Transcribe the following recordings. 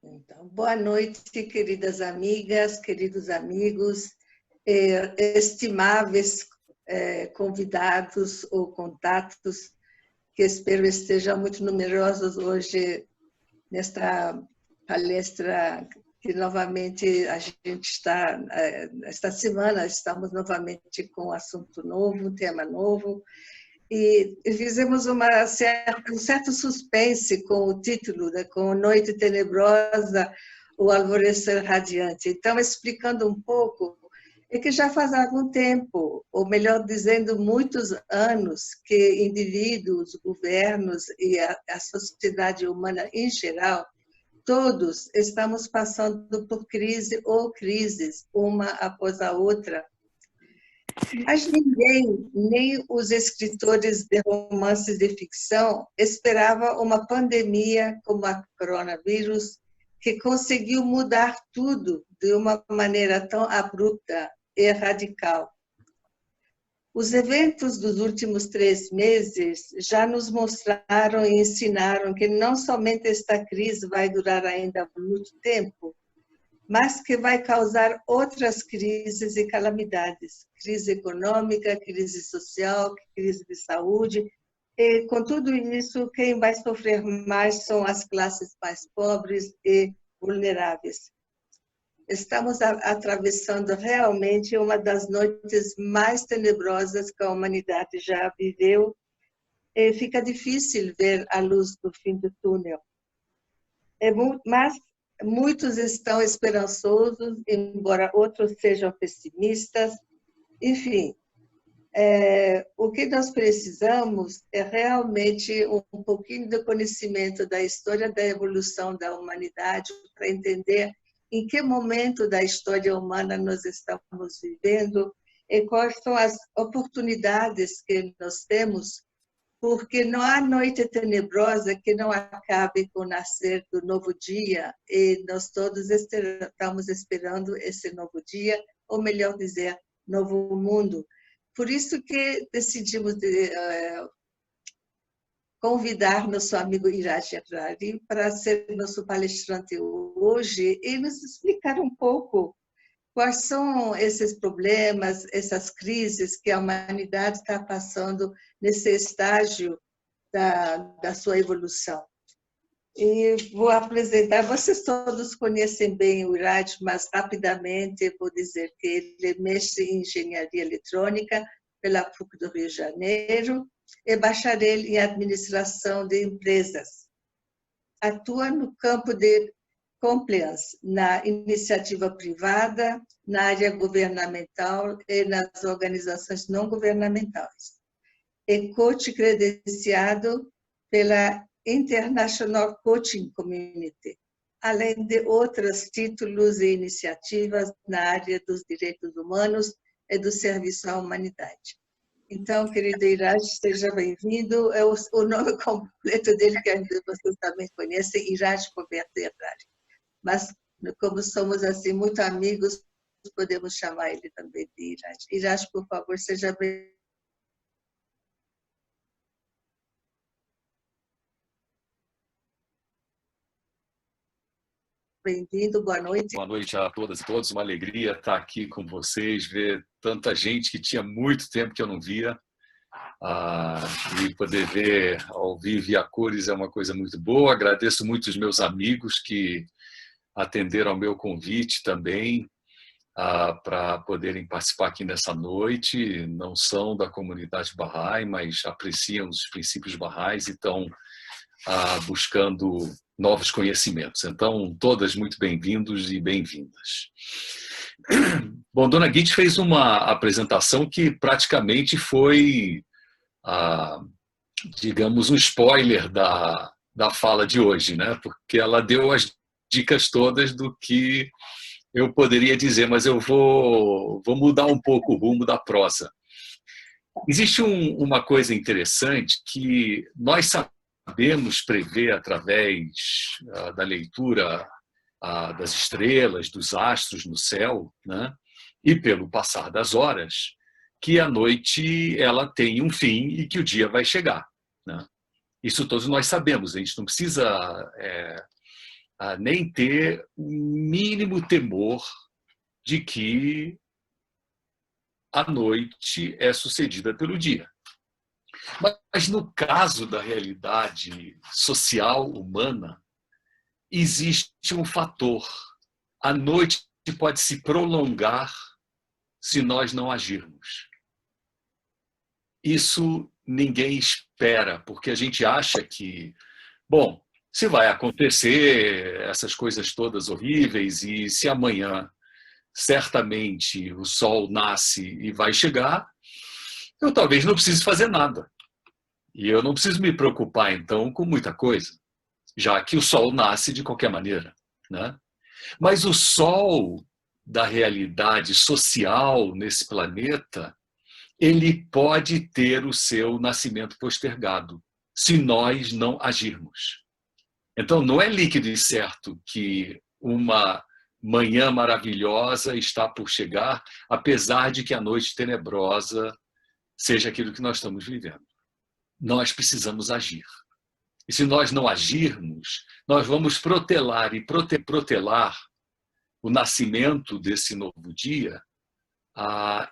Então, boa noite, queridas amigas, queridos amigos, estimáveis convidados ou contatos, que espero estejam muito numerosos hoje nesta palestra que novamente a gente está, esta semana estamos novamente com um assunto novo, um tema novo, e fizemos um certo suspense com o título, né, com Noite Tenebrosa, o Alvorecer Radiante. Então, explicando um pouco, é que já faz algum tempo, ou melhor dizendo, muitos anos, que indivíduos, governos e a sociedade humana em geral, todos estamos passando por crise ou crises, uma após a outra. Mas ninguém, nem os escritores de romances de ficção, esperava uma pandemia como a coronavírus, que conseguiu mudar tudo de uma maneira tão abrupta e radical. Os eventos dos últimos 3 meses já nos mostraram e ensinaram que não somente esta crise vai durar ainda muito tempo, mas que vai causar outras crises e calamidades, crise econômica, crise social, crise de saúde, e com tudo isso, quem vai sofrer mais são as classes mais pobres e vulneráveis. Estamos atravessando realmente uma das noites mais tenebrosas que a humanidade já viveu, e fica difícil ver a luz do fim do túnel. Mas muitos estão esperançosos, embora outros sejam pessimistas. Enfim, o que nós precisamos é realmente um pouquinho de conhecimento da história da evolução da humanidade para entender em que momento da história humana nós estamos vivendo e quais são as oportunidades que nós temos, porque não há noite tenebrosa que não acabe com o nascer do novo dia, e nós todos estamos esperando esse novo dia, ou melhor dizer, novo mundo. Por isso que decidimos convidar nosso amigo Iraj Yatrari para ser nosso palestrante hoje e nos explicar um pouco quais são esses problemas, essas crises que a humanidade está passando nesse estágio da sua evolução. E vou apresentar, vocês todos conhecem bem o Iraj, mas rapidamente vou dizer que ele é mestre em engenharia eletrônica pela PUC do Rio de Janeiro e bacharel em administração de empresas. Atua no campo de compliance, na iniciativa privada, na área governamental e nas organizações não governamentais. É coach credenciado pela International Coaching Community, além de outros títulos e iniciativas na área dos direitos humanos e do serviço à humanidade. Então, querido Iraj, seja bem-vindo. É o nome completo dele, que vocês também conhecem, Iraj Roberto Yatrari. Mas, como somos assim muito amigos, podemos chamar ele também de Iraj. Iraj, por favor, seja bem-vindo. Bem-vindo, boa noite. Boa noite a todas e todos, uma alegria estar aqui com vocês, ver tanta gente que tinha muito tempo que eu não via, e poder ver ao vivo e a cores é uma coisa muito boa. Agradeço muito os meus amigos que atenderam ao meu convite também, para poderem participar aqui nessa noite. Não são da comunidade Bahá'í, mas apreciam os princípios Bahá'ís e estão buscando novos conhecimentos. Então, todas muito bem-vindos e bem-vindas. Bom, Dona Guite fez uma apresentação que praticamente foi, digamos, um spoiler da fala de hoje, né? Porque ela deu as dicas todas do que eu poderia dizer, mas eu vou mudar um pouco o rumo da prosa. Existe uma coisa interessante que nós sabemos prever através da leitura das estrelas, dos astros no céu, né? E pelo passar das horas, que a noite ela tem um fim e que o dia vai chegar, né? Isso todos nós sabemos, a gente não precisa nem ter o mínimo temor de que a noite é sucedida pelo dia. Mas no caso da realidade social humana, existe um fator. A noite pode se prolongar se nós não agirmos. Isso ninguém espera, porque a gente acha que, bom, se vai acontecer essas coisas todas horríveis e se amanhã certamente o sol nasce e vai chegar, eu talvez não precise fazer nada. E eu não preciso me preocupar, então, com muita coisa, já que o sol nasce de qualquer maneira, né? Mas o sol da realidade social nesse planeta, ele pode ter o seu nascimento postergado, se nós não agirmos. Então, não é líquido e certo que uma manhã maravilhosa está por chegar, apesar de que a noite tenebrosa seja aquilo que nós estamos vivendo. Nós precisamos agir. E se nós não agirmos, nós vamos protelar e protelar o nascimento desse novo dia,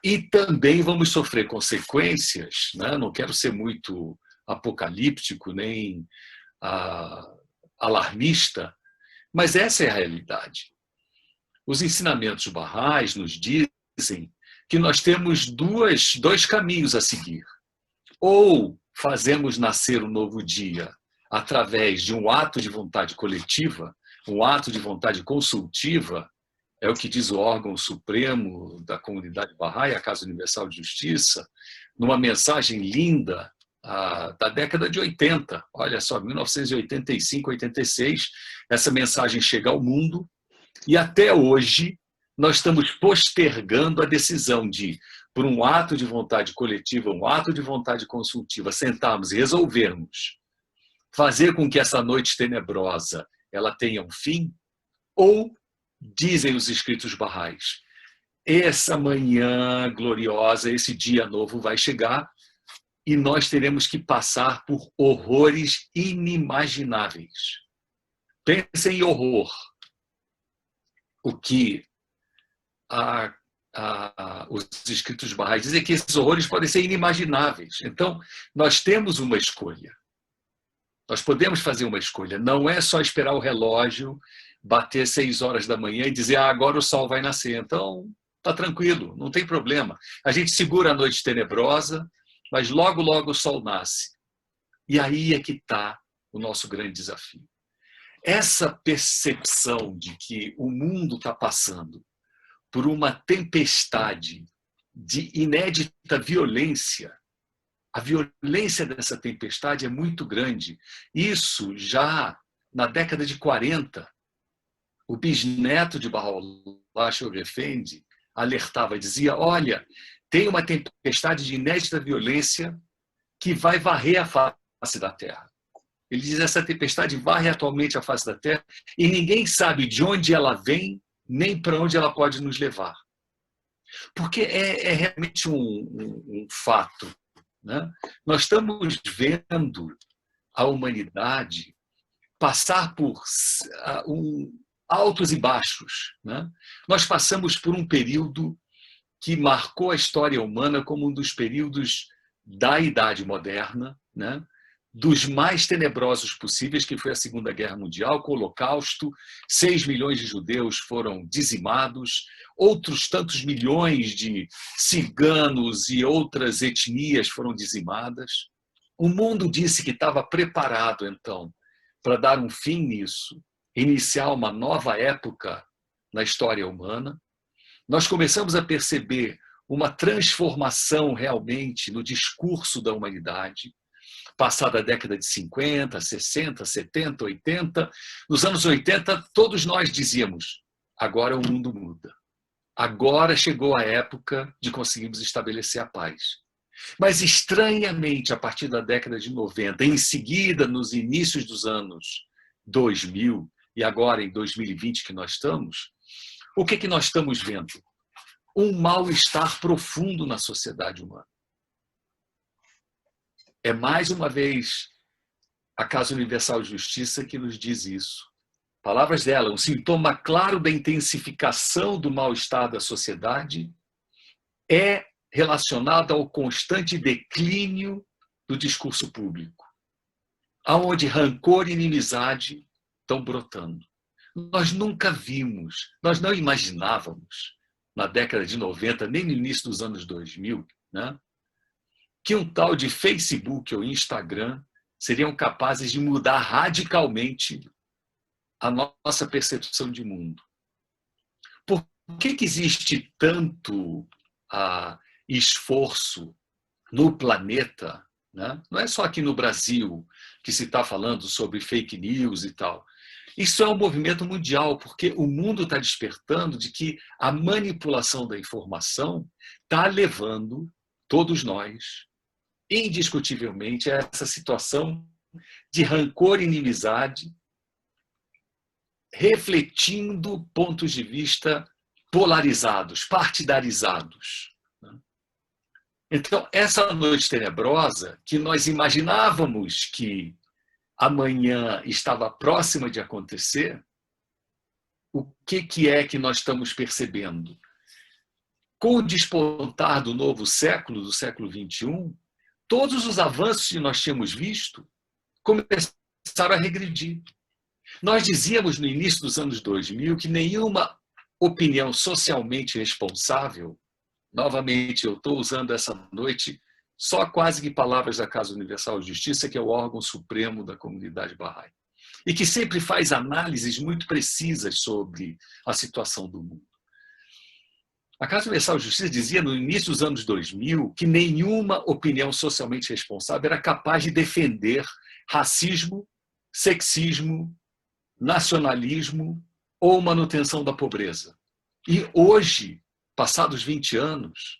e também vamos sofrer consequências, né? Não quero ser muito apocalíptico nem alarmista, mas essa é a realidade. Os ensinamentos barrais nos dizem que nós temos dois caminhos a seguir. Ou fazemos nascer um novo dia através de um ato de vontade coletiva, um ato de vontade consultiva, é o que diz o órgão supremo da comunidade Bahá'í, a Casa Universal de Justiça, numa mensagem linda da década de 80, olha só, 1985, 86, essa mensagem chega ao mundo e até hoje nós estamos postergando a decisão de, por um ato de vontade coletiva, um ato de vontade consultiva, sentarmos e resolvermos fazer com que essa noite tenebrosa ela tenha um fim, ou, dizem os escritos barrais, essa manhã gloriosa, esse dia novo vai chegar e nós teremos que passar por horrores inimagináveis. Pensem em horror. O que os escritos barrais dizem que esses horrores podem ser inimagináveis. Então, nós temos uma escolha. Nós podemos fazer uma escolha. Não é só esperar o relógio bater 6 horas da manhã e dizer agora o sol vai nascer. Então, está tranquilo, não tem problema. A gente segura a noite tenebrosa, mas logo, logo o sol nasce. E aí é que está o nosso grande desafio. Essa percepção de que o mundo está passando por uma tempestade de inédita violência, a violência dessa tempestade é muito grande. Isso já na década de 40, o bisneto de Bahá'u'lláh Shoghi Effendi alertava, dizia, olha, tem uma tempestade de inédita violência que vai varrer a face da Terra. Ele diz, essa tempestade varre atualmente a face da Terra e ninguém sabe de onde ela vem, nem para onde ela pode nos levar. Porque é realmente um fato. Né? Nós estamos vendo a humanidade passar por altos e baixos. Né? Nós passamos por um período que marcou a história humana como um dos períodos da Idade Moderna, né? Dos mais tenebrosos possíveis, que foi a Segunda Guerra Mundial, com o Holocausto, 6 milhões de judeus foram dizimados, outros tantos milhões de ciganos e outras etnias foram dizimadas. O mundo disse que estava preparado, então, para dar um fim nisso, iniciar uma nova época na história humana. Nós começamos a perceber uma transformação realmente no discurso da humanidade, passada a década de 50, 60, 70, 80. Nos anos 80, todos nós dizíamos, agora o mundo muda. Agora chegou a época de conseguirmos estabelecer a paz. Mas, estranhamente, a partir da década de 90, em seguida, nos inícios dos anos 2000, e agora em 2020 que nós estamos, o que nós estamos vendo? Um mal-estar profundo na sociedade humana. É, mais uma vez, a Casa Universal de Justiça que nos diz isso. palavras dela, um sintoma claro da intensificação do mal-estar da sociedade é relacionado ao constante declínio do discurso público, aonde rancor e inimizade estão brotando. Nós nunca vimos, nós não imaginávamos, na década de 90, nem no início dos anos 2000, né, que um tal de Facebook ou Instagram seriam capazes de mudar radicalmente a nossa percepção de mundo. Por que existe tanto esforço no planeta, né? Não é só aqui no Brasil que se está falando sobre fake news e tal. Isso é um movimento mundial, porque o mundo está despertando de que a manipulação da informação está levando todos nós, indiscutivelmente, a essa situação de rancor e inimizade, refletindo pontos de vista polarizados, partidarizados. Então, essa noite tenebrosa, que nós imaginávamos que amanhã estava próxima de acontecer, o que é que nós estamos percebendo? Com o despontar do novo século, do século XXI, todos os avanços que nós tínhamos visto começaram a regredir. Nós dizíamos no início dos anos 2000 que nenhuma opinião socialmente responsável, novamente eu estou usando essa noite só quase que palavras da Casa Universal de Justiça, que é o órgão supremo da comunidade Bahá'í, e que sempre faz análises muito precisas sobre a situação do mundo. A Casa Universal de Justiça dizia no início dos anos 2000 que nenhuma opinião socialmente responsável era capaz de defender racismo, sexismo, nacionalismo ou manutenção da pobreza. E hoje, passados 20 anos,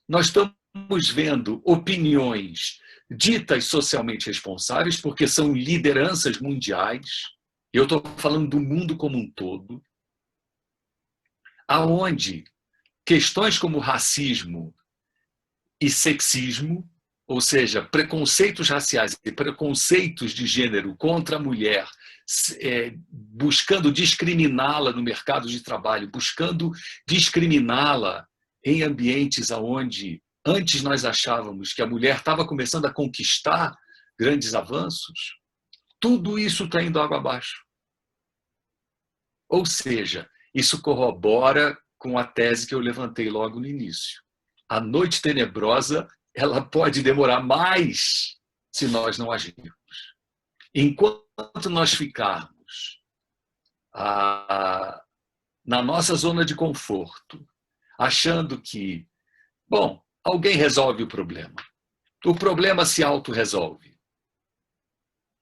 nós estamos vendo opiniões ditas socialmente responsáveis, porque são lideranças mundiais, eu estou falando do mundo como um todo, aonde questões como racismo e sexismo, ou seja, preconceitos raciais e preconceitos de gênero contra a mulher, buscando discriminá-la no mercado de trabalho, buscando discriminá-la em ambientes onde antes nós achávamos que a mulher estava começando a conquistar grandes avanços, tudo isso está indo água abaixo. Ou seja, isso corrobora com a tese que eu levantei logo no início. A noite tenebrosa, ela pode demorar mais se nós não agirmos. Enquanto nós ficarmos na nossa zona de conforto, achando que, bom, alguém resolve o problema se autorresolve.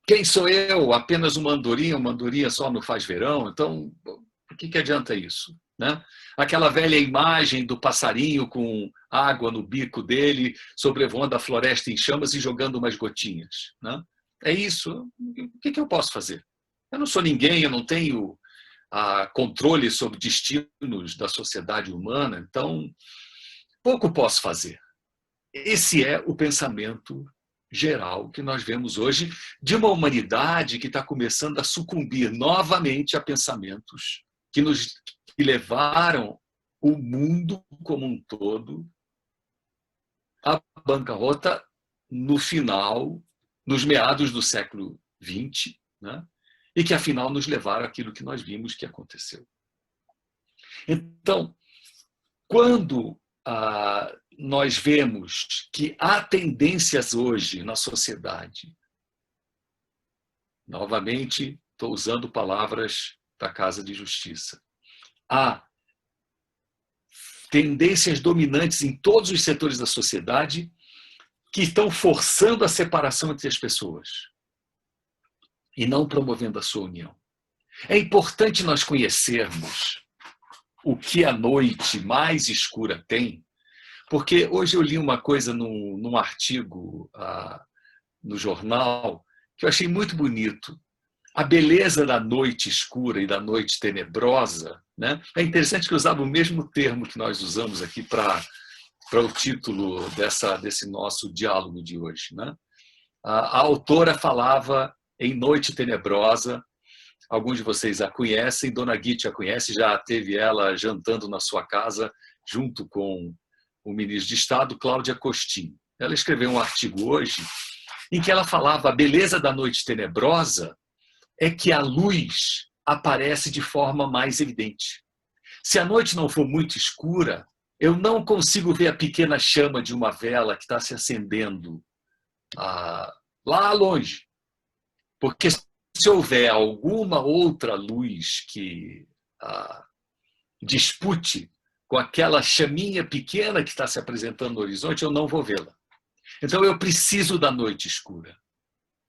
Quem sou eu? Apenas uma andorinha só não faz verão, então o que adianta isso? Né? Aquela velha imagem do passarinho com água no bico dele, sobrevoando a floresta em chamas e jogando umas gotinhas. Né? É isso. O que eu posso fazer? Eu não sou ninguém, eu não tenho controle sobre destinos da sociedade humana, então pouco posso fazer. Esse é o pensamento geral que nós vemos hoje de uma humanidade que está começando a sucumbir novamente a pensamentos que levaram o mundo como um todo à bancarrota no final, nos meados do século XX, né? E que afinal nos levaram àquilo que nós vimos que aconteceu. Então, quando nós vemos que há tendências hoje na sociedade, novamente estou usando palavras da Casa de Justiça, há tendências dominantes em todos os setores da sociedade que estão forçando a separação entre as pessoas e não promovendo a sua união. É importante nós conhecermos o que a noite mais escura tem, porque hoje eu li uma coisa num artigo no jornal que eu achei muito bonito. A beleza da noite escura e da noite tenebrosa, né? É interessante que eu usava o mesmo termo que nós usamos aqui para o título desse nosso diálogo de hoje. Né? A autora falava em noite tenebrosa Alguns de vocês a conhecem, Dona Guite a conhece, já teve ela jantando na sua casa, junto com o ministro de Estado, Cláudia Costin. Ela escreveu um artigo hoje em que ela falava: a beleza da noite tenebrosa é que a luz aparece de forma mais evidente. Se a noite não for muito escura, eu não consigo ver a pequena chama de uma vela que está se acendendo lá longe. Porque se houver alguma outra luz que dispute com aquela chaminha pequena que está se apresentando no horizonte, eu não vou vê-la. Então eu preciso da noite escura.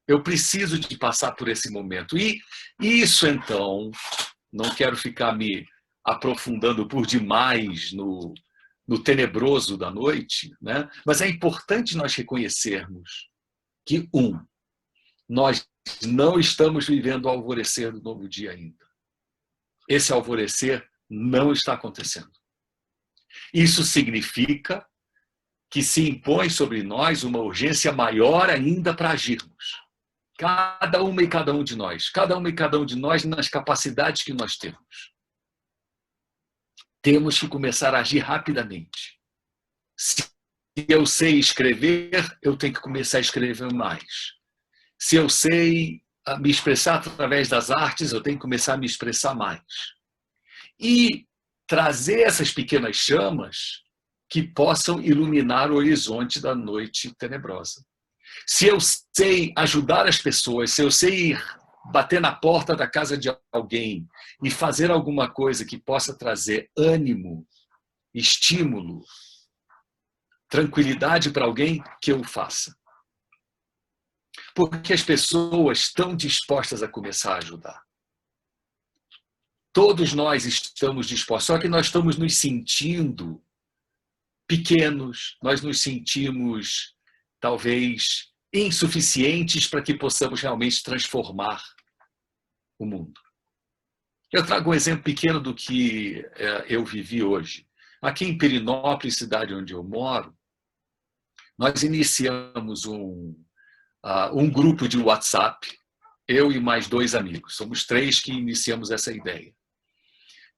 Eu preciso de passar por esse momento. E isso, então, não quero ficar me aprofundando por demais no tenebroso da noite, né? Mas é importante nós reconhecermos que, nós não estamos vivendo o alvorecer do novo dia ainda. Esse alvorecer não está acontecendo. Isso significa que se impõe sobre nós uma urgência maior ainda para agirmos. Cada uma e cada um de nós, nas capacidades que nós temos. Temos que começar a agir rapidamente. Se eu sei escrever, eu tenho que começar a escrever mais. Se eu sei me expressar através das artes, eu tenho que começar a me expressar mais. E trazer essas pequenas chamas que possam iluminar o horizonte da noite tenebrosa. Se eu sei ajudar as pessoas, se eu sei bater na porta da casa de alguém e fazer alguma coisa que possa trazer ânimo, estímulo, tranquilidade para alguém, que eu faça. Porque as pessoas estão dispostas a começar a ajudar. Todos nós estamos dispostos, só que nós estamos nos sentindo pequenos, nós nos sentimos, talvez, insuficientes para que possamos realmente transformar o mundo. Eu trago um exemplo pequeno do que eu vivi hoje. Aqui em Perinópolis, cidade onde eu moro, nós iniciamos um grupo de WhatsApp, eu e mais 2 amigos. Somos 3 que iniciamos essa ideia.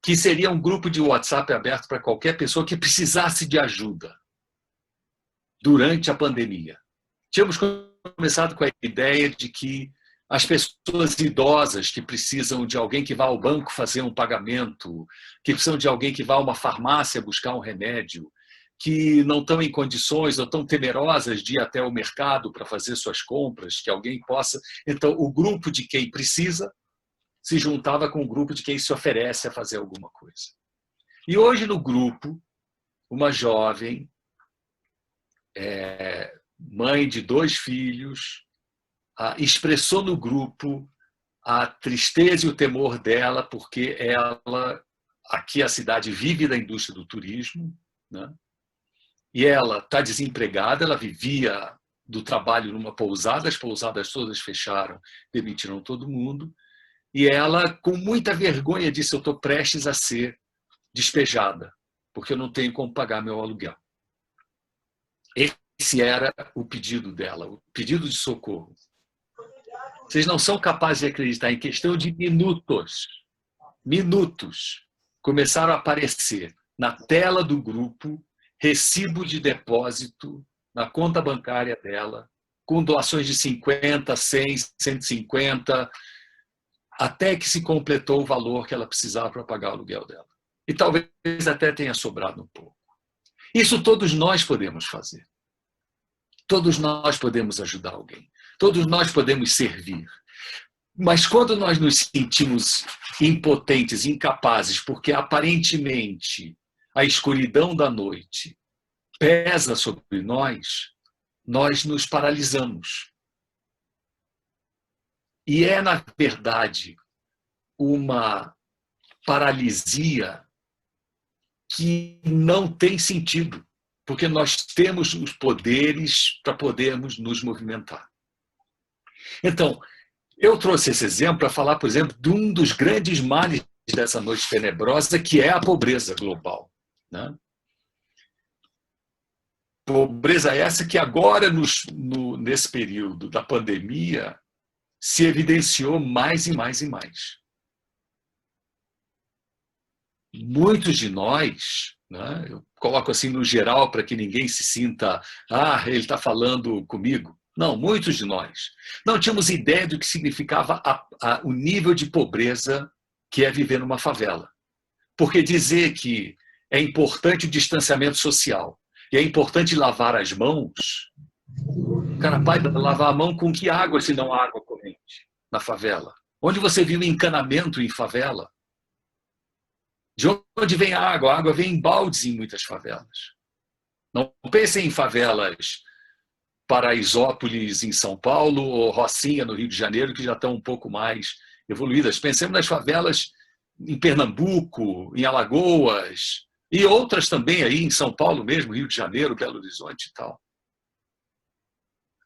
Que seria um grupo de WhatsApp aberto para qualquer pessoa que precisasse de ajuda durante a pandemia. Tínhamos começado com a ideia de que as pessoas idosas que precisam de alguém que vá ao banco fazer um pagamento, que precisam de alguém que vá a uma farmácia buscar um remédio, que não estão em condições ou estão temerosas de ir até o mercado para fazer suas compras, que alguém possa... Então, o grupo de quem precisa se juntava com o grupo de quem se oferece a fazer alguma coisa. E hoje no grupo, uma jovem, mãe de 2 filhos, expressou no grupo a tristeza e o temor dela, porque ela, aqui a cidade vive da indústria do turismo, né? E ela está desempregada, ela vivia do trabalho numa pousada, as pousadas todas fecharam, demitiram todo mundo, e ela, com muita vergonha, disse: eu estou prestes a ser despejada, porque eu não tenho como pagar meu aluguel. Esse era o pedido dela, o pedido de socorro. Vocês não são capazes de acreditar, em questão de minutos, começaram a aparecer na tela do grupo recibo de depósito na conta bancária dela, com doações de 50, 100, 150, até que se completou o valor que ela precisava para pagar o aluguel dela. E talvez até tenha sobrado um pouco. Isso todos nós podemos fazer. Todos nós podemos ajudar alguém. Todos nós podemos servir. Mas quando nós nos sentimos impotentes, incapazes, porque aparentemente a escuridão da noite pesa sobre nós, nós nos paralisamos. E é, na verdade, uma paralisia que não tem sentido, porque nós temos os poderes para podermos nos movimentar. Então, eu trouxe esse exemplo para falar, por exemplo, de um dos grandes males dessa noite tenebrosa, que é a pobreza global, né? Pobreza essa que agora, nesse período da pandemia, se evidenciou mais e mais e mais. muitos de nós, né, eu coloco assim no geral para que ninguém se sinta, ele está falando comigo. Não, muitos de nós não tínhamos ideia do que significava o nível de pobreza que é viver numa favela. Porque dizer que é importante o distanciamento social e é importante lavar as mãos, o cara vai lavar a mão com que água, se não água corrente, na favela? Onde você viu encanamento em favela? De onde vem a água? A água vem em baldes em muitas favelas. Não pensem em favelas Paraisópolis, em São Paulo, ou Rocinha, no Rio de Janeiro, que já estão um pouco mais evoluídas. Pensemos nas favelas em Pernambuco, em Alagoas, e outras também aí em São Paulo mesmo, Rio de Janeiro, Belo Horizonte e tal.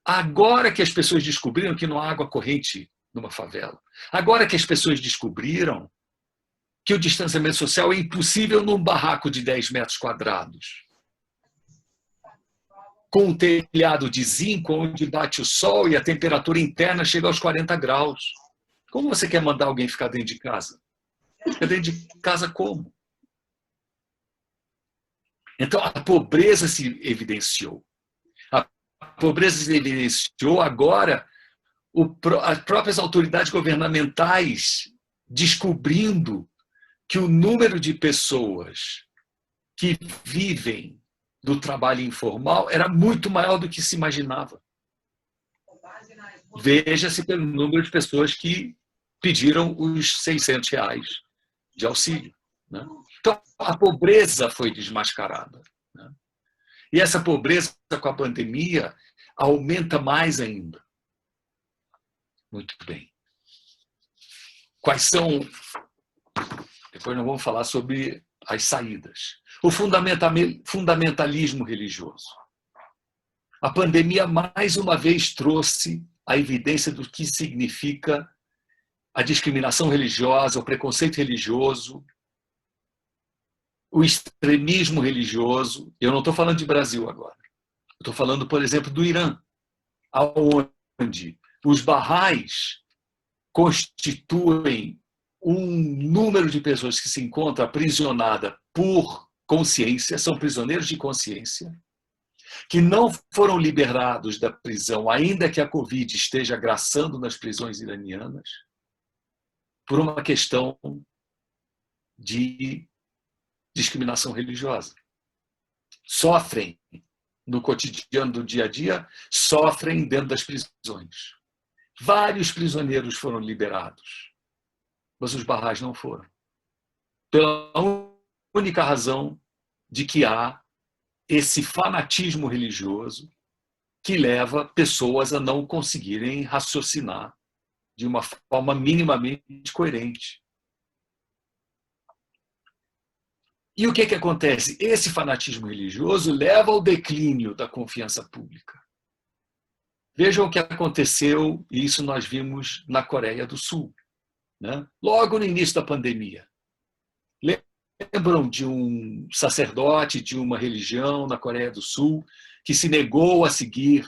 Agora que as pessoas descobriram que não há água corrente numa favela, agora que as pessoas descobriram que o distanciamento social é impossível num barraco de 10 metros quadrados, com um telhado de zinco onde bate o sol e a temperatura interna chega aos 40 graus. Como você quer mandar alguém ficar dentro de casa? Fica dentro de casa como? Então, a pobreza se evidenciou. A pobreza se evidenciou agora, as próprias autoridades governamentais descobrindo que o número de pessoas que vivem do trabalho informal era muito maior do que se imaginava. Veja-se pelo número de pessoas que pediram os R$600 de auxílio. Né? Então, a pobreza foi desmascarada. Né? E essa pobreza, com a pandemia, aumenta mais ainda. Muito bem. Quais são... Depois nós vamos falar sobre as saídas. O fundamentalismo religioso. A pandemia, mais uma vez, trouxe a evidência do que significa a discriminação religiosa, o preconceito religioso, o extremismo religioso. Eu não estou falando de Brasil agora. Estou falando, por exemplo, do Irã, onde os Baha'is constituem um número de pessoas que se encontram aprisionadas por consciência, são prisioneiros de consciência, que não foram liberados da prisão, ainda que a Covid esteja graçando nas prisões iranianas, por uma questão de discriminação religiosa. Sofrem no cotidiano do dia a dia, sofrem dentro das prisões. Vários prisioneiros foram liberados, mas os Baha'is não foram. Pela única razão de que há esse fanatismo religioso que leva pessoas a não conseguirem raciocinar de uma forma minimamente coerente. E o que acontece? Esse fanatismo religioso leva ao declínio da confiança pública. Vejam o que aconteceu, e isso nós vimos na Coreia do Sul, né? Logo no início da pandemia. Lembram de um sacerdote de uma religião na Coreia do Sul que se negou a seguir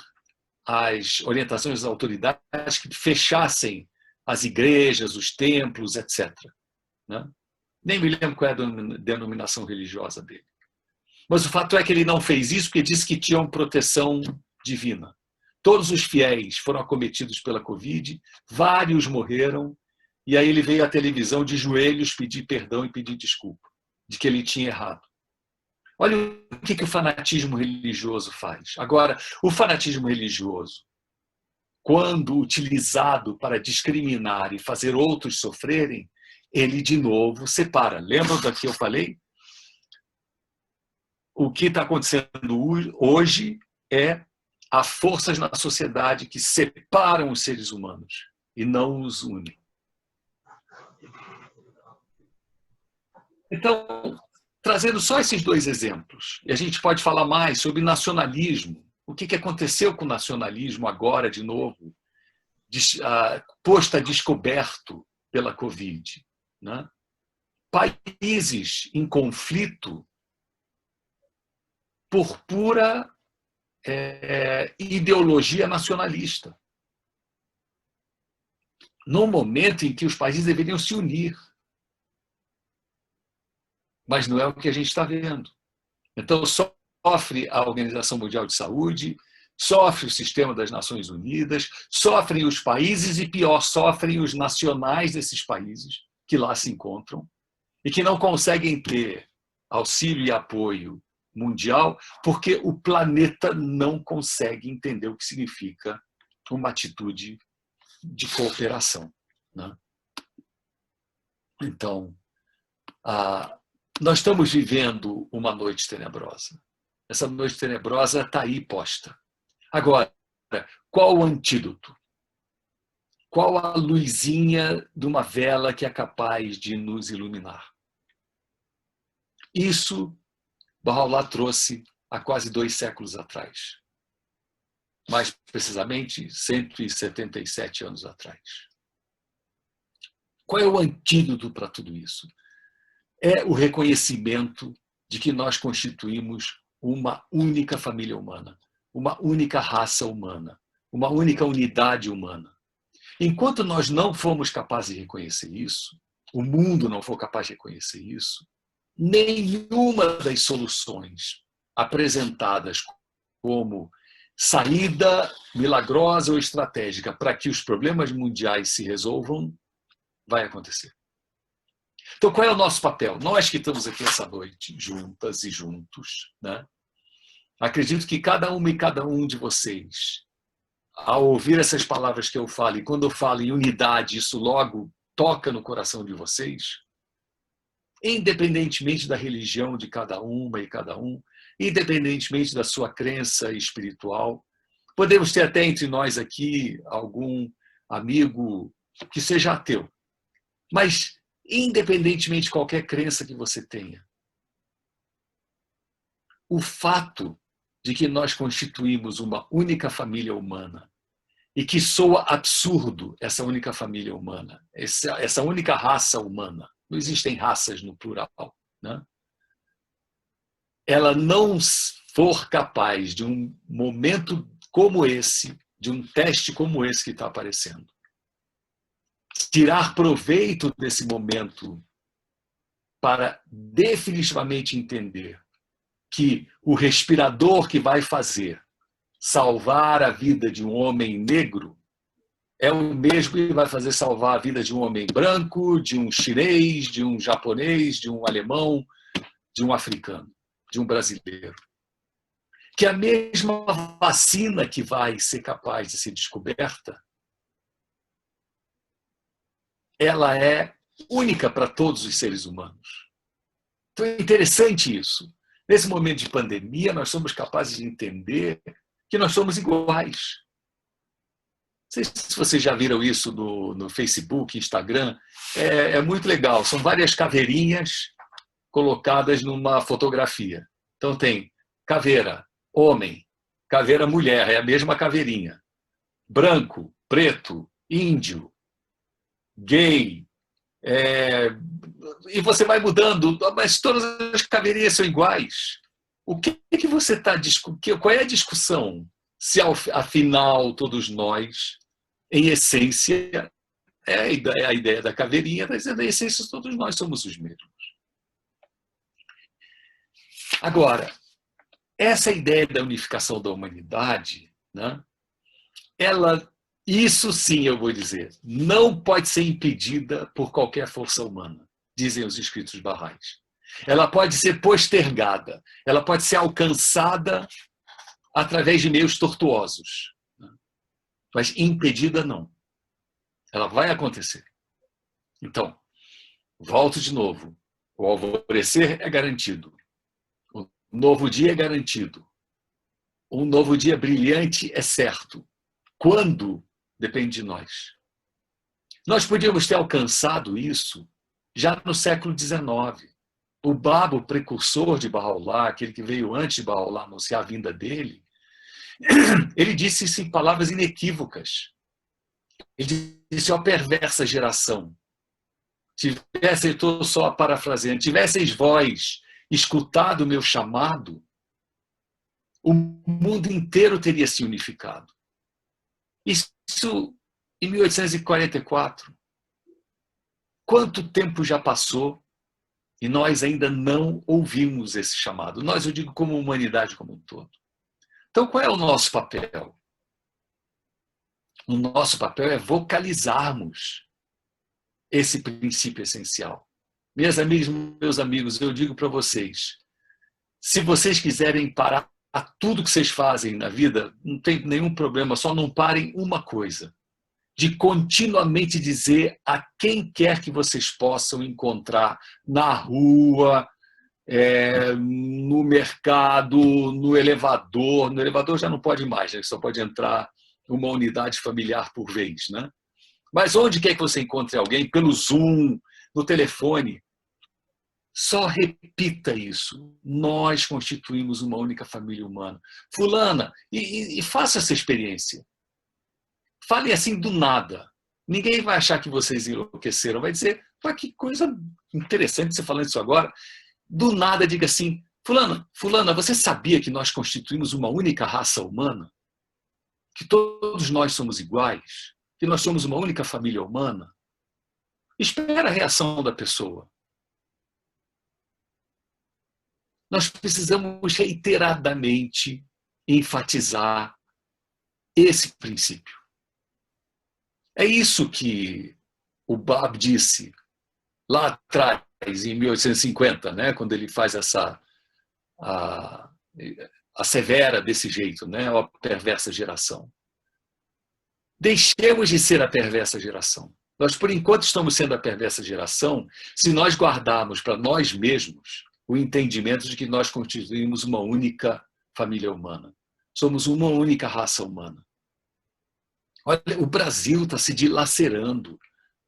as orientações das autoridades que fechassem as igrejas, os templos, etc. Né? Nem me lembro qual é a denominação religiosa dele. Mas o fato é que ele não fez isso porque disse que tinham proteção divina. Todos os fiéis foram acometidos pela Covid, vários morreram, e aí ele veio à televisão de joelhos pedir perdão e pedir desculpa de que ele tinha errado. Olha o que o fanatismo religioso faz. Agora, o fanatismo religioso, quando utilizado para discriminar e fazer outros sofrerem, ele de novo separa. Lembram do que eu falei? O que está acontecendo hoje é há forças na sociedade que separam os seres humanos e não os unem. Então, trazendo só esses dois exemplos, e a gente pode falar mais sobre nacionalismo. O que aconteceu com o nacionalismo agora, de novo, posto a descoberto pela Covid? Né? Países em conflito por pura ideologia nacionalista. No momento em que os países deveriam se unir. mas não é o que a gente está vendo. Então, sofre a Organização Mundial de Saúde, sofre o sistema das Nações Unidas, sofrem os países e, pior, sofrem os nacionais desses países que lá se encontram e que não conseguem ter auxílio e apoio mundial porque o planeta não consegue entender o que significa uma atitude de cooperação, né? Então, nós estamos vivendo uma noite tenebrosa. Essa noite tenebrosa está aí posta. Agora, qual o antídoto? Qual a luzinha de uma vela que é capaz de nos iluminar? Isso Bahá'u'lláh trouxe há quase 2 séculos atrás. Mais precisamente, 177 anos atrás. Qual é o antídoto para tudo isso? É o reconhecimento de que nós constituímos uma única família humana, uma única raça humana, uma única unidade humana. Enquanto nós não formos capazes de reconhecer isso, o mundo não for capaz de reconhecer isso, nenhuma das soluções apresentadas como saída milagrosa ou estratégica para que os problemas mundiais se resolvam vai acontecer. Então, qual é o nosso papel? Nós que estamos aqui essa noite, juntas e juntos, né? Acredito que cada uma e cada um de vocês, ao ouvir essas palavras que eu falo, e quando eu falo em unidade, isso logo toca no coração de vocês, independentemente da religião de cada uma e cada um, independentemente da sua crença espiritual, podemos ter até entre nós aqui algum amigo que seja ateu, mas independentemente de qualquer crença que você tenha, o fato de que nós constituímos uma única família humana e que soa absurdo essa única família humana, essa única raça humana, não existem raças no plural, né? Ela não for capaz de um momento como esse, de um teste como esse que está aparecendo, tirar proveito desse momento para definitivamente entender que o respirador que vai fazer salvar a vida de um homem negro é o mesmo que vai fazer salvar a vida de um homem branco, de um chinês, de um japonês, de um alemão, de um africano, de um brasileiro. Que a mesma vacina que vai ser capaz de ser descoberta, ela é única para todos os seres humanos. Então é interessante isso. Nesse momento de pandemia, nós somos capazes de entender que nós somos iguais. Não sei se vocês já viram isso no Facebook, Instagram. É muito legal. São várias caveirinhas colocadas numa fotografia. Então tem caveira, homem, caveira, mulher, é a mesma caveirinha. Branco, preto, índio, gay. E você vai mudando, mas todas as caveirinhas são iguais. O que você está discutindo? Qual é a discussão? Se afinal todos nós, em essência, é a ideia da caveirinha, mas em essência todos nós somos os mesmos. Agora, essa ideia da unificação da humanidade, né, isso sim eu vou dizer, não pode ser impedida por qualquer força humana, dizem os escritos barrais. Ela pode ser postergada, ela pode ser alcançada através de meios tortuosos, mas impedida não. Ela vai acontecer. Então, volto de novo. O alvorecer é garantido. O novo dia é garantido. Um novo dia brilhante é certo. Quando? Depende de nós. Nós podíamos ter alcançado isso já no século XIX. O Babo, precursor de Bahá'u'lláh, aquele que veio antes de Bahá'u'lláh anunciar a vinda dele, ele disse isso em palavras inequívocas. Ele disse: ó perversa geração, estou só parafraseando, tivesseis vós escutado o meu chamado, o mundo inteiro teria se unificado. Isso em 1844. Quanto tempo já passou? E nós ainda não ouvimos esse chamado. Nós, eu digo, como humanidade como um todo. Então, qual é o nosso papel? O nosso papel é vocalizarmos esse princípio essencial. Minhas amigas, meus amigos, eu digo para vocês, se vocês quiserem parar tudo que vocês fazem na vida, não tem nenhum problema, só não parem uma coisa, de continuamente dizer a quem quer que vocês possam encontrar na rua, no mercado, no elevador já não pode mais, né? Só pode entrar uma unidade familiar por vez, né? Mas onde quer que você encontre alguém, pelo Zoom, no telefone, só repita isso. Nós constituímos uma única família humana. Fulana, e faça essa experiência. Fale assim do nada. Ninguém vai achar que vocês enlouqueceram. Vai dizer, que coisa interessante você falando isso agora. Do nada, diga assim, fulana, você sabia que nós constituímos uma única raça humana? Que todos nós somos iguais? Que nós somos uma única família humana? Espera a reação da pessoa. Nós precisamos reiteradamente enfatizar esse princípio. É isso que o Bab disse lá atrás, em 1850, né, quando ele faz a severa desse jeito, né, a perversa geração. Deixemos de ser a perversa geração. Nós, por enquanto, estamos sendo a perversa geração se nós guardarmos para nós mesmos o entendimento de que nós constituímos uma única família humana. Somos uma única raça humana. Olha, o Brasil está se dilacerando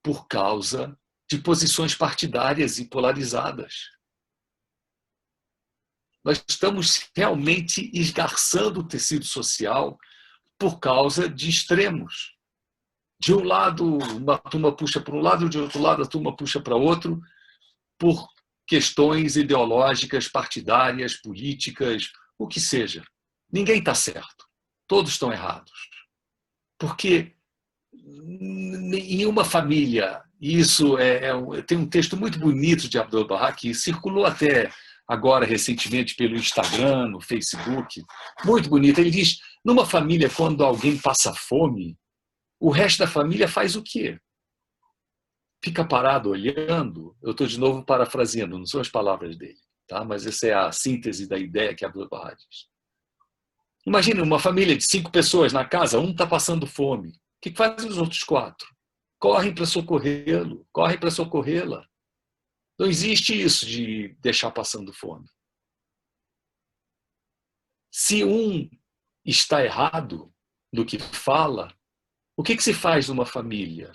por causa de posições partidárias e polarizadas. Nós estamos realmente esgarçando o tecido social por causa de extremos. De um lado, uma turma puxa para um lado, de outro lado, a turma puxa para outro, por questões ideológicas, partidárias, políticas, o que seja. Ninguém está certo. Todos estão errados. Porque em uma família, isso tem um texto muito bonito de Abdu'l-Bahá, que circulou até agora recentemente pelo Instagram, no Facebook, muito bonito. Ele diz, numa família, quando alguém passa fome, o resto da família faz o quê? Fica parado olhando. Eu estou de novo parafraseando, não são as palavras dele, tá? Mas essa é a síntese da ideia que Abdu'l-Bahá diz. Imagina uma família de 5 pessoas na casa, um está passando fome. O que fazem os outros 4? Correm para socorrê-lo, correm para socorrê-la. Não existe isso de deixar passando fome. Se um está errado no que fala, o que se faz numa família?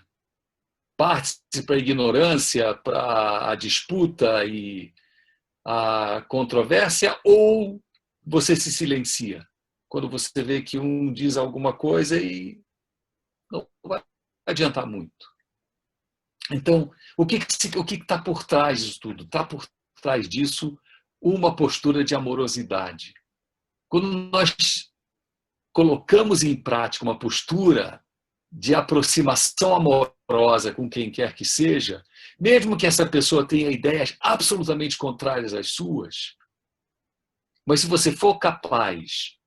Parte-se para a ignorância, para a disputa e a controvérsia, ou você se silencia? Quando você vê que um diz alguma coisa e não vai adiantar muito. Então, o que está por trás disso tudo? Está por trás disso uma postura de amorosidade. Quando nós colocamos em prática uma postura de aproximação amorosa com quem quer que seja, mesmo que essa pessoa tenha ideias absolutamente contrárias às suas, mas se você for capaz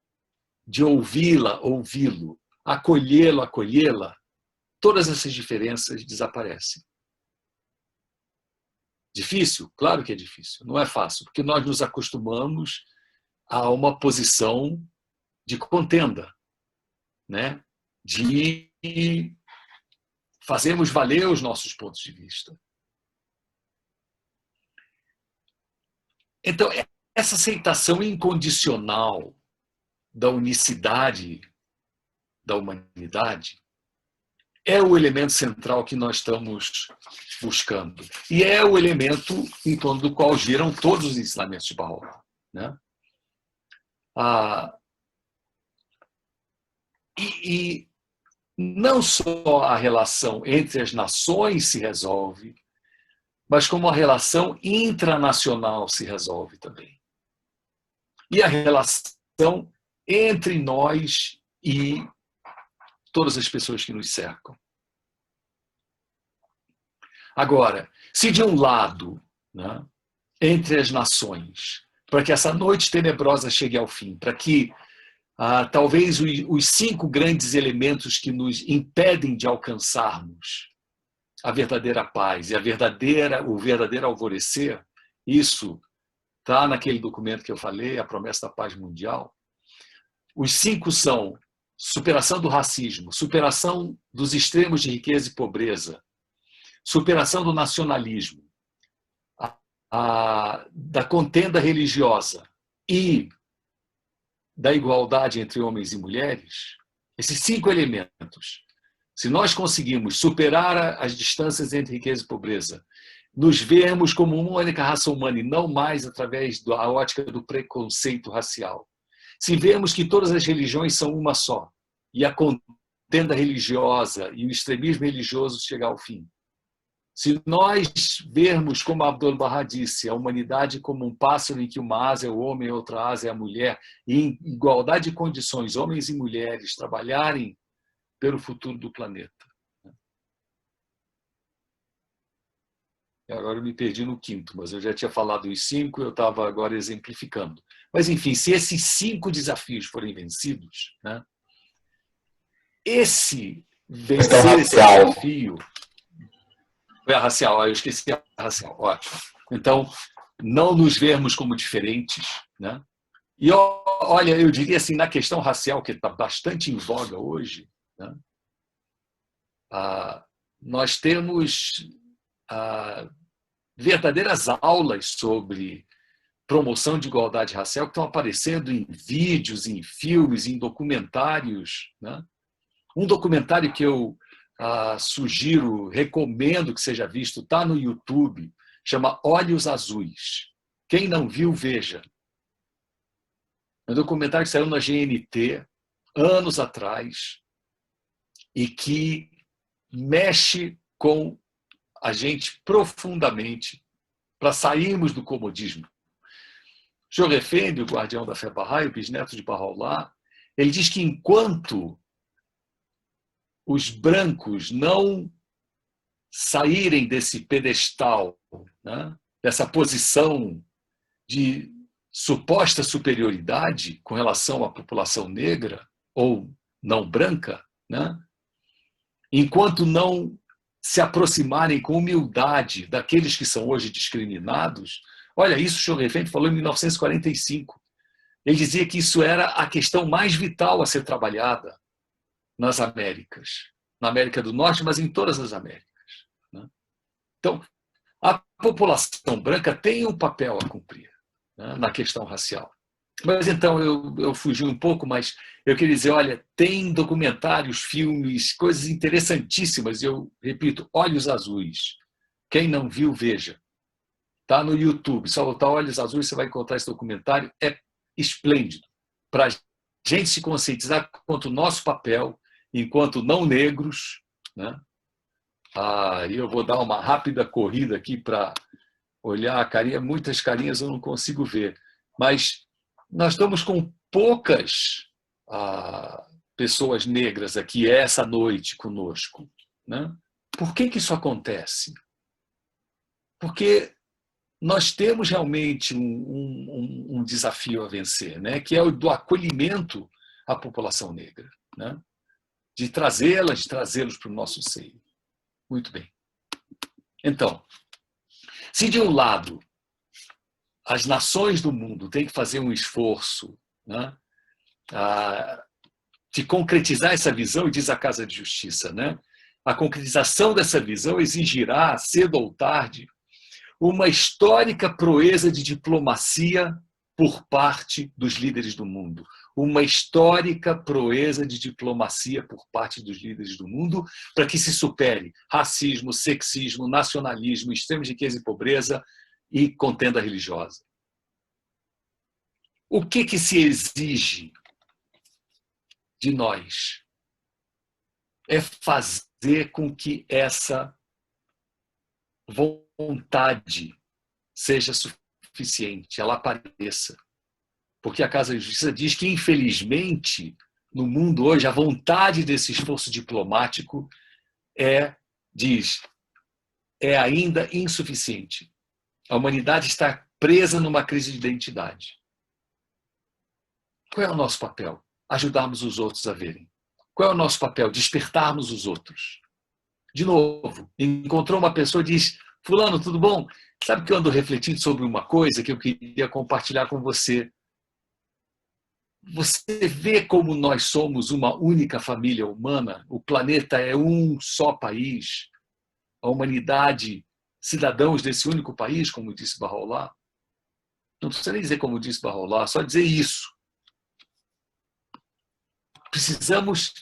de ouvi-la, ouvi-lo, acolhê-lo, acolhê-la, todas essas diferenças desaparecem. Difícil? Claro que é difícil. Não é fácil, porque nós nos acostumamos a uma posição de contenda, né? De fazermos valer os nossos pontos de vista. Então, essa aceitação incondicional da unicidade da humanidade é o elemento central que nós estamos buscando. E é o elemento em torno do qual giram todos os ensinamentos de Bahá'u'lláh, né? E não só a relação entre as nações se resolve, mas como a relação intranacional se resolve também. E a relação entre nós e todas as pessoas que nos cercam. Agora, se de um lado, né, entre as nações, para que essa noite tenebrosa chegue ao fim, para que talvez os 5 grandes elementos que nos impedem de alcançarmos a verdadeira paz e o verdadeiro alvorecer, isso está naquele documento que eu falei, a promessa da paz mundial. Os 5 são superação do racismo, superação dos extremos de riqueza e pobreza, superação do nacionalismo, da contenda religiosa e da igualdade entre homens e mulheres. Esses 5 elementos, se nós conseguimos superar as distâncias entre riqueza e pobreza, nos vermos como uma única raça humana e não mais através da ótica do preconceito racial, se vermos que todas as religiões são uma só e a contenda religiosa e o extremismo religioso chegar ao fim, se nós vermos, como Abdu'l-Bahá disse, a humanidade como um pássaro em que uma asa é o homem e outra asa é a mulher, e em igualdade de condições, homens e mulheres trabalharem pelo futuro do planeta. Agora eu me perdi no 5º, mas eu já tinha falado os 5, eu estava agora exemplificando. Mas, enfim, se esses 5 desafios forem vencidos, né, vencer esse desafio... Foi a racial, eu esqueci a racial, ótimo. Então, não nos vermos como diferentes, né? E olha, eu diria assim, na questão racial, que está bastante em voga hoje, né? Nós temos verdadeiras aulas sobre promoção de igualdade racial que estão aparecendo em vídeos, em filmes, em documentários, né? Um documentário que eu sugiro, recomendo que seja visto, está no YouTube, chama Olhos Azuis. Quem não viu, veja. É um documentário que saiu na GNT anos atrás e que mexe com a gente profundamente para sairmos do comodismo. Joe Effendi, o guardião da fé Bahá'í, o bisneto de Bahá'u'lláh, ele diz que enquanto os brancos não saírem desse pedestal, né, dessa posição de suposta superioridade com relação à população negra ou não branca, né, enquanto não se aproximarem com humildade daqueles que são hoje discriminados. Olha, isso o Schoenfeld falou em 1945. Ele dizia que isso era a questão mais vital a ser trabalhada nas Américas, na América do Norte, mas em todas as Américas, né? Então, a população branca tem um papel a cumprir, né, na questão racial. Mas então eu fugi um pouco, mas eu queria dizer, olha, tem documentários, filmes, coisas interessantíssimas, e eu repito, Olhos Azuis. Quem não viu, veja. Está no YouTube, só botar Olhos Azuis, você vai encontrar esse documentário, é esplêndido, para a gente se conscientizar quanto o nosso papel, enquanto não negros, né? Eu vou dar uma rápida corrida aqui para olhar a carinha, muitas carinhas eu não consigo ver, mas nós estamos com poucas pessoas negras aqui essa noite conosco, né? Por que isso acontece? Porque nós temos realmente um desafio a vencer, né? Que é o do acolhimento à população negra, né? De trazê-los para o nosso seio. Muito bem. Então, se de um lado as nações do mundo têm que fazer um esforço, né, de concretizar essa visão, e diz a Casa de Justiça, né, a concretização dessa visão exigirá, cedo ou tarde, uma histórica proeza de diplomacia por parte dos líderes do mundo. Uma histórica proeza de diplomacia por parte dos líderes do mundo para que se supere racismo, sexismo, nacionalismo, extremos de riqueza e pobreza e contenda religiosa. O que se exige de nós? É fazer com que essa vontade seja suficiente, ela apareça. Porque a Casa de Justiça diz que, infelizmente, no mundo hoje, a vontade desse esforço diplomático é ainda insuficiente. A humanidade está presa numa crise de identidade. Qual é o nosso papel? Ajudarmos os outros a verem. Qual é o nosso papel? Despertarmos os outros. De novo, encontrou uma pessoa e diz: fulano, tudo bom? Sabe que eu ando refletindo sobre uma coisa que eu queria compartilhar com você. Você vê como nós somos uma única família humana? O planeta é um só país. A humanidade, cidadãos desse único país, como disse Baha'u'lláh. Não precisa nem dizer como disse Baha'u'lláh, só dizer isso. Precisamos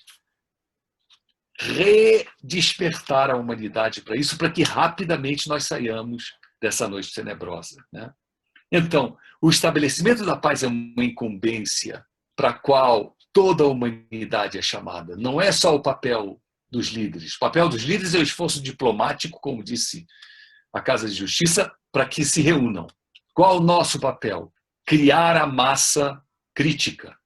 redespertar a humanidade para isso, para que rapidamente nós saiamos dessa noite tenebrosa, né? Então, o estabelecimento da paz é uma incumbência para a qual toda a humanidade é chamada. Não é só o papel dos líderes. O papel dos líderes é o esforço diplomático, como disse a Casa de Justiça, para que se reúnam. Qual o nosso papel? Criar a massa crítica.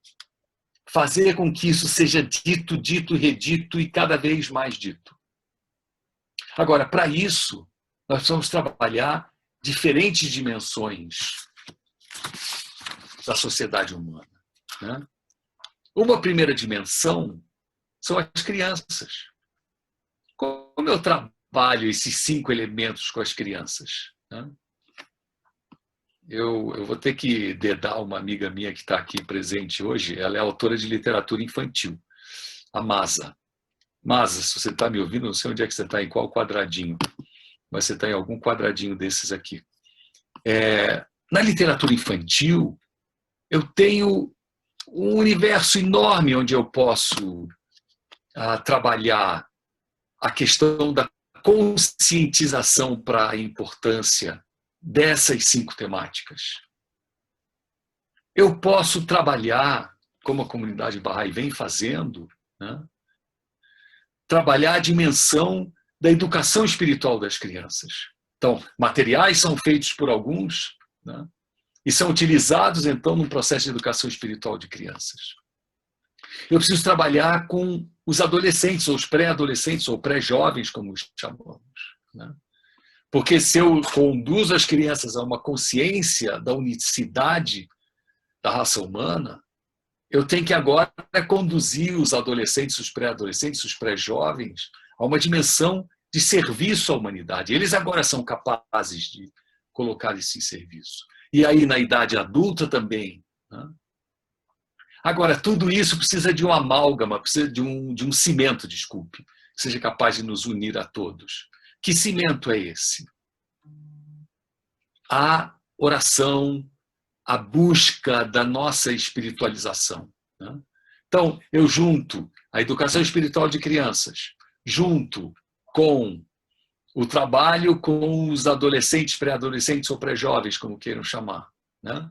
Fazer com que isso seja dito, dito, redito e cada vez mais dito. Agora, para isso, nós precisamos trabalhar diferentes dimensões da sociedade humana, né? Uma primeira dimensão são as crianças. Como eu trabalho esses 5 elementos com as crianças, né? Eu vou ter que dedar uma amiga minha que está aqui presente hoje. Ela é autora de literatura infantil, a Masa. Masa, se você está me ouvindo, não sei onde é que você está, em qual quadradinho, mas você está em algum quadradinho desses aqui. Na literatura infantil, eu tenho um universo enorme onde eu posso trabalhar a questão da conscientização para a importância dessas 5 temáticas. Eu posso trabalhar, como a comunidade Bahá'í vem fazendo, né, trabalhar a dimensão da educação espiritual das crianças. Então, materiais são feitos por alguns, né, e são utilizados, então, no processo de educação espiritual de crianças. Eu preciso trabalhar com os adolescentes, ou os pré-adolescentes, ou pré-jovens, como os chamamos, né? Porque se eu conduzo as crianças a uma consciência da unicidade da raça humana, eu tenho que agora conduzir os adolescentes, os pré-adolescentes, os pré-jovens a uma dimensão de serviço à humanidade. Eles agora são capazes de colocar isso em serviço. E aí, na idade adulta também, né? Agora, tudo isso precisa de um amálgama, precisa de um cimento, desculpe, que seja capaz de nos unir a todos. Que cimento é esse? A oração, a busca da nossa espiritualização, né? Então, eu junto a educação espiritual de crianças, junto com o trabalho com os adolescentes, pré-adolescentes ou pré-jovens, como queiram chamar, né?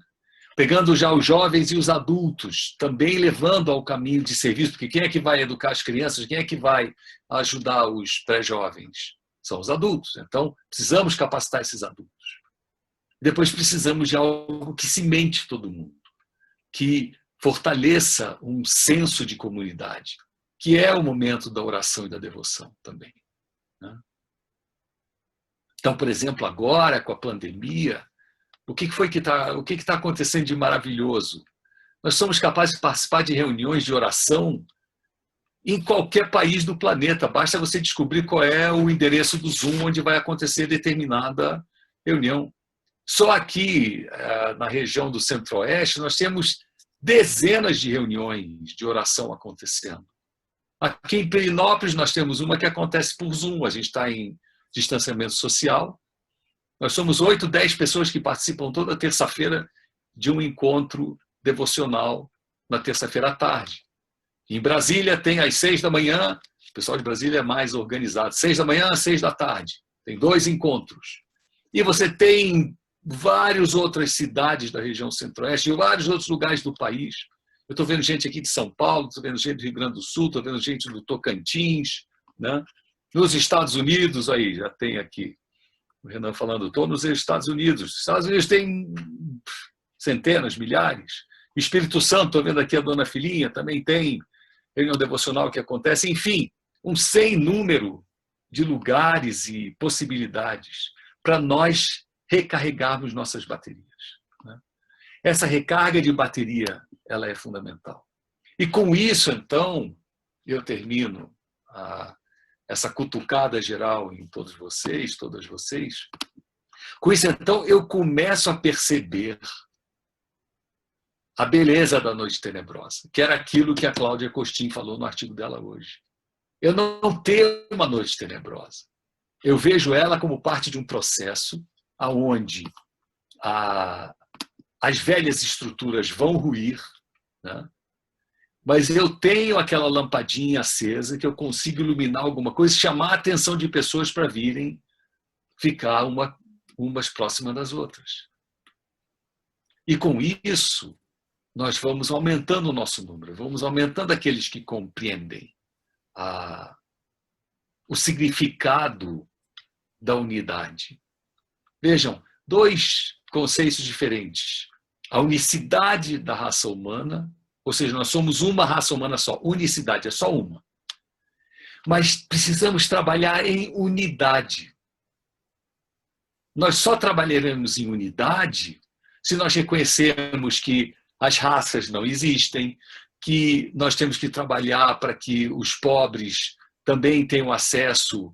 Pegando já os jovens e os adultos, também levando ao caminho de serviço, porque quem é que vai educar as crianças, quem é que vai ajudar os pré-jovens? São os adultos. Então, precisamos capacitar esses adultos. Depois precisamos de algo que cimente todo mundo, que fortaleça um senso de comunidade, que é o momento da oração e da devoção também, né? Então, por exemplo, agora com a pandemia, o que está acontecendo de maravilhoso? Nós somos capazes de participar de reuniões de oração em qualquer país do planeta. Basta você descobrir qual é o endereço do Zoom onde vai acontecer determinada reunião. Só aqui, na região do Centro-Oeste, nós temos dezenas de reuniões de oração acontecendo. Aqui em Perinópolis, nós temos uma que acontece por Zoom. A gente está em distanciamento social. Nós somos 8, 10 pessoas que participam toda terça-feira de um encontro devocional na terça-feira à tarde. Em Brasília tem às 6 da manhã, o pessoal de Brasília é mais organizado, 6 da manhã às 6 da tarde. Tem 2 encontros. E você tem várias outras cidades da região centro-oeste e vários outros lugares do país. Eu estou vendo gente aqui de São Paulo, estou vendo gente do Rio Grande do Sul, estou vendo gente do Tocantins, né? Nos Estados Unidos, aí já tem aqui o Renan falando, estou nos Estados Unidos. Os Estados Unidos tem centenas, milhares. Espírito Santo, estou vendo aqui a dona Filhinha, também tem reunião devocional que acontece. Enfim, um sem número de lugares e possibilidades para nós recarregarmos nossas baterias, né? Essa recarga de bateria, ela é fundamental. E com isso, então, eu termino essa cutucada geral em todos vocês, todas vocês. Com isso, então, eu começo a perceber a beleza da noite tenebrosa, que era aquilo que a Cláudia Costin falou no artigo dela hoje. Eu não tenho uma noite tenebrosa. Eu vejo ela como parte de um processo onde as velhas estruturas vão ruir, né? Mas eu tenho aquela lampadinha acesa que eu consigo iluminar alguma coisa, chamar a atenção de pessoas para virem ficar umas próximas das outras. E com isso, nós vamos aumentando o nosso número, vamos aumentando aqueles que compreendem o significado da unidade. Vejam, dois conceitos diferentes. A unicidade da raça humana, ou seja, nós somos uma raça humana só, unicidade é só uma. Mas precisamos trabalhar em unidade. Nós só trabalharemos em unidade se nós reconhecermos que as raças não existem, que nós temos que trabalhar para que os pobres também tenham acesso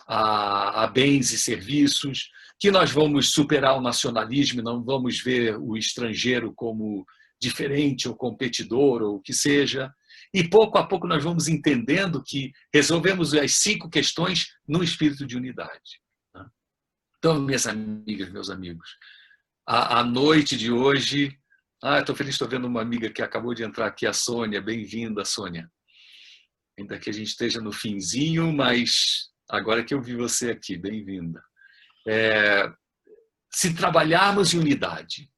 a bens e serviços, que nós vamos superar o nacionalismo e não vamos ver o estrangeiro como diferente ou competidor ou o que seja. E pouco a pouco nós vamos entendendo que resolvemos as 5 questões num espírito de unidade. Então, minhas amigas, meus amigos, a noite de hoje... estou feliz, estou vendo uma amiga que acabou de entrar aqui, a Sônia. Bem-vinda, Sônia. Ainda que a gente esteja no finzinho, mas agora que eu vi você aqui, bem-vinda. Se trabalharmos em unidade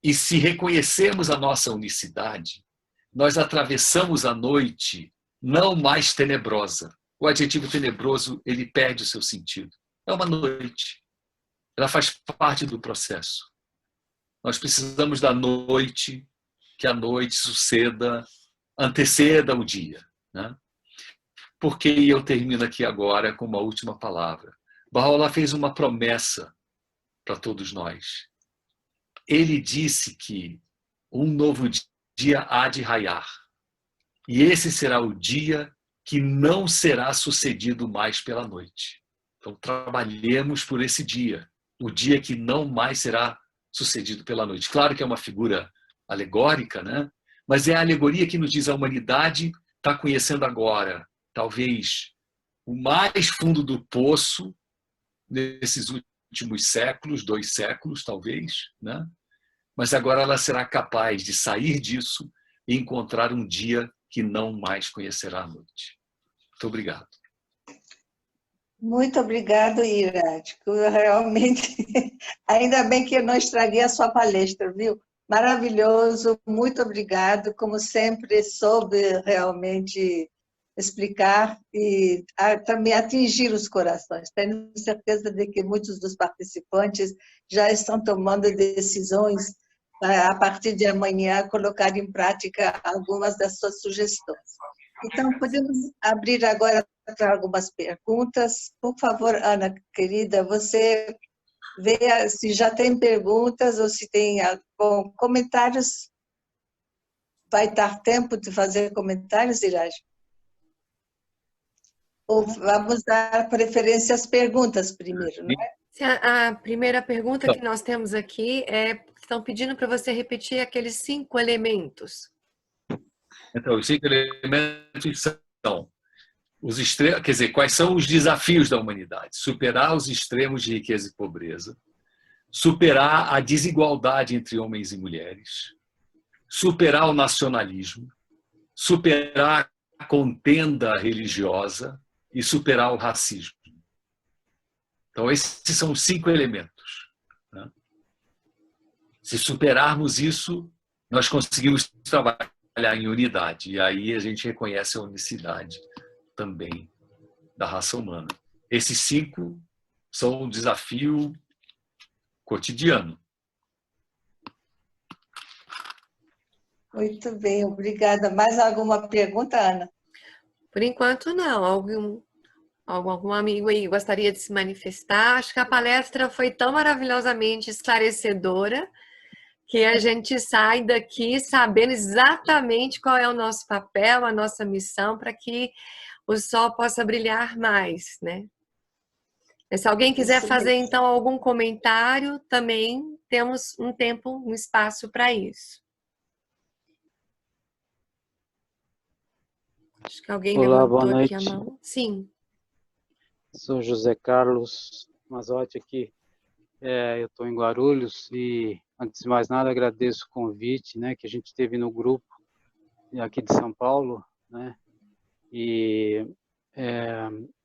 e se reconhecermos a nossa unicidade, nós atravessamos a noite não mais tenebrosa. O adjetivo tenebroso, ele perde o seu sentido. É uma noite. Ela faz parte do processo. Nós precisamos da noite, que a noite anteceda o dia, né? Porque eu termino aqui agora com uma última palavra. Baha'u'lláh fez uma promessa para todos nós. Ele disse que um novo dia há de raiar. E esse será o dia que não será sucedido mais pela noite. Então, trabalhemos por esse dia. O dia que não mais será sucedido pela noite. Claro que é uma figura alegórica, né? Mas é a alegoria que nos diz a humanidade está conhecendo agora, talvez, o mais fundo do poço nesses últimos séculos, 2 séculos, talvez, né? Mas agora ela será capaz de sair disso e encontrar um dia que não mais conhecerá a noite. Muito obrigado. Muito obrigado, Irad. Realmente, ainda bem que eu não estraguei a sua palestra, viu? Maravilhoso, muito obrigado. Como sempre, soube realmente explicar e também atingir os corações. Tenho certeza de que muitos dos participantes já estão tomando decisões a partir de amanhã, colocar em prática algumas das suas sugestões. Então, podemos abrir agora para algumas perguntas. Por favor, Ana, querida, você veja se já tem perguntas ou se tem comentários. Vai dar tempo de fazer comentários, Iraj? Ou vamos dar preferência às perguntas primeiro, não é? A primeira pergunta que nós temos aqui estão pedindo para você repetir aqueles 5 elementos. Então, os 5 elementos são os extremos, quer dizer, quais são os desafios da humanidade? Superar os extremos de riqueza e pobreza, superar a desigualdade entre homens e mulheres, superar o nacionalismo, superar a contenda religiosa e superar o racismo. Então, esses são os 5 elementos, né? Se superarmos isso, nós conseguimos trabalhar em unidade. E aí a gente reconhece a unicidade também da raça humana. Esses 5 são um desafio cotidiano. Muito bem, obrigada. Mais alguma pergunta, Ana? Por enquanto, não. Algum amigo aí gostaria de se manifestar? Acho que a palestra foi tão maravilhosamente esclarecedora que a gente sai daqui sabendo exatamente qual é o nosso papel, a nossa missão, para que o sol possa brilhar mais, né? Se alguém quiser Isso fazer, mesmo. então, algum comentário, também temos um tempo, um espaço para isso. Acho que alguém Olá, boa levantou aqui a noite. mão. Sim. Sou José Carlos Mazotti aqui. Eu estou em Guarulhos e, antes de mais nada, agradeço o convite, né, que a gente teve no grupo aqui de São Paulo, né? E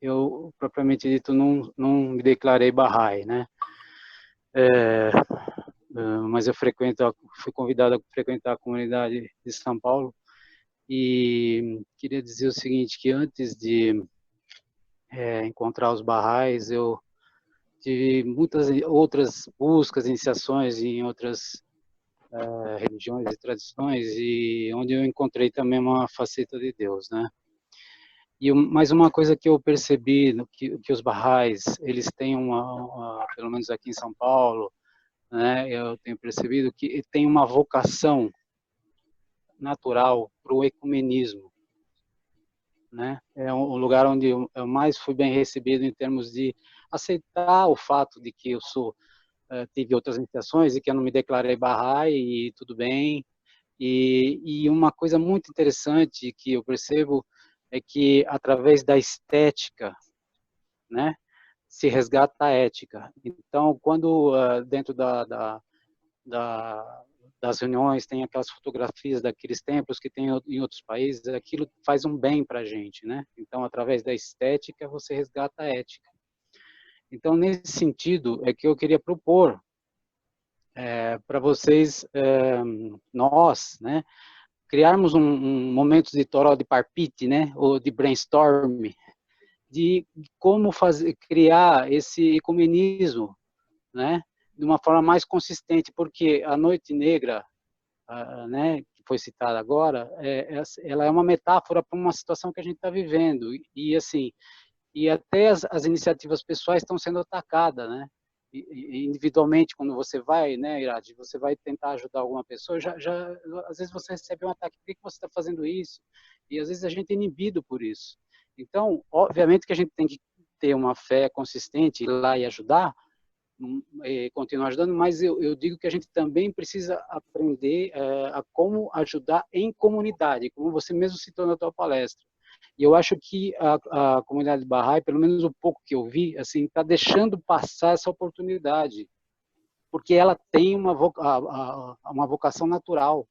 eu, propriamente dito, não me declarei Bahá'í, né? Mas eu fui convidado a frequentar a comunidade de São Paulo e queria dizer o seguinte, que antes de encontrar os Bahá'ís, eu tive muitas outras buscas, iniciações em outras religiões e tradições, e onde eu encontrei também uma faceta de Deus, né? Mais uma coisa que eu percebi, que os Bahá'ís, eles têm pelo menos aqui em São Paulo, né, eu tenho percebido que tem uma vocação natural para o ecumenismo, né? É um lugar onde eu mais fui bem recebido em termos de aceitar o fato de que eu tive outras iniciações e que eu não me declarei Bahá'í e tudo bem. E uma coisa muito interessante que eu percebo é que através da estética, né, se resgata a ética. Então, quando dentro das reuniões tem aquelas fotografias daqueles templos que tem em outros países, aquilo faz um bem para a gente, né? Então, através da estética, você resgata a ética. Então, nesse sentido, é que eu queria propor para vocês, nós, né, criarmos um momento de toró de parpite, né, ou de brainstorm, de como criar esse ecumenismo, né, de uma forma mais consistente, porque a Noite Negra, né, que foi citada agora, ela é uma metáfora para uma situação que a gente está vivendo, e assim, e até as iniciativas pessoais estão sendo atacadas, né? Individualmente, quando você vai, né, Irad, você vai tentar ajudar alguma pessoa, às vezes você recebe um ataque, por que você está fazendo isso? E às vezes a gente é inibido por isso. Então, obviamente que a gente tem que ter uma fé consistente, ir lá e ajudar, e continuar ajudando, mas eu digo que a gente também precisa aprender a como ajudar em comunidade, como você mesmo citou na tua palestra. E eu acho que a comunidade Bahá'í, pelo menos o pouco que eu vi, assim, está deixando passar essa oportunidade, porque ela tem uma vocação natural,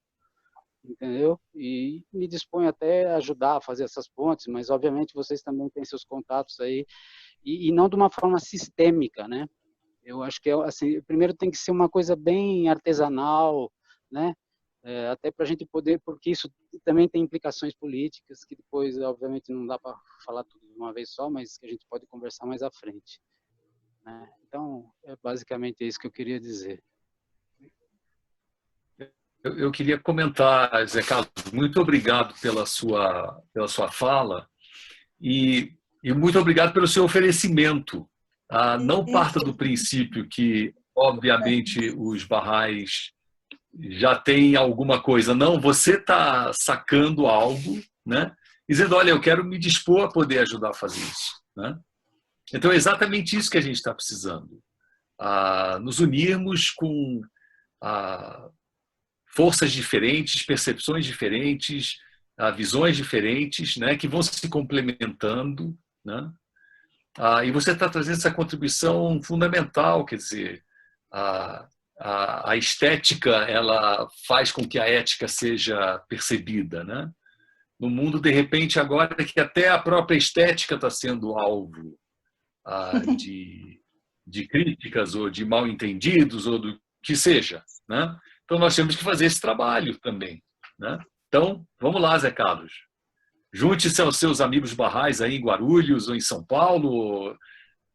entendeu? E me dispõe até a ajudar a fazer essas pontes, mas obviamente vocês também têm seus contatos aí, e não de uma forma sistêmica, né? Eu acho que assim, primeiro tem que ser uma coisa bem artesanal, né? Até para a gente poder, porque isso também tem implicações políticas, que depois, obviamente, não dá para falar tudo de uma vez só, mas que a gente pode conversar mais à frente, né? Então, é basicamente isso que eu queria dizer. Eu queria comentar, Zé Carlos, muito obrigado pela sua fala e muito obrigado pelo seu oferecimento. Não parta do princípio que, obviamente, os Bahá'ís já têm alguma coisa. Não, você está sacando algo, né? Dizendo, olha, eu quero me dispor a poder ajudar a fazer isso, né? Então, é exatamente isso que a gente está precisando. Nos unirmos com forças diferentes, percepções diferentes, visões diferentes, né? Que vão se complementando, né? E você está trazendo essa contribuição fundamental, quer dizer, a estética ela faz com que a ética seja percebida, né? No mundo, de repente, agora que até a própria estética está sendo alvo de críticas ou de mal-entendidos ou do que seja, né? Então, nós temos que fazer esse trabalho também, né? Então, vamos lá, Zé Carlos. Junte-se aos seus amigos Bahá'ís aí em Guarulhos ou em São Paulo,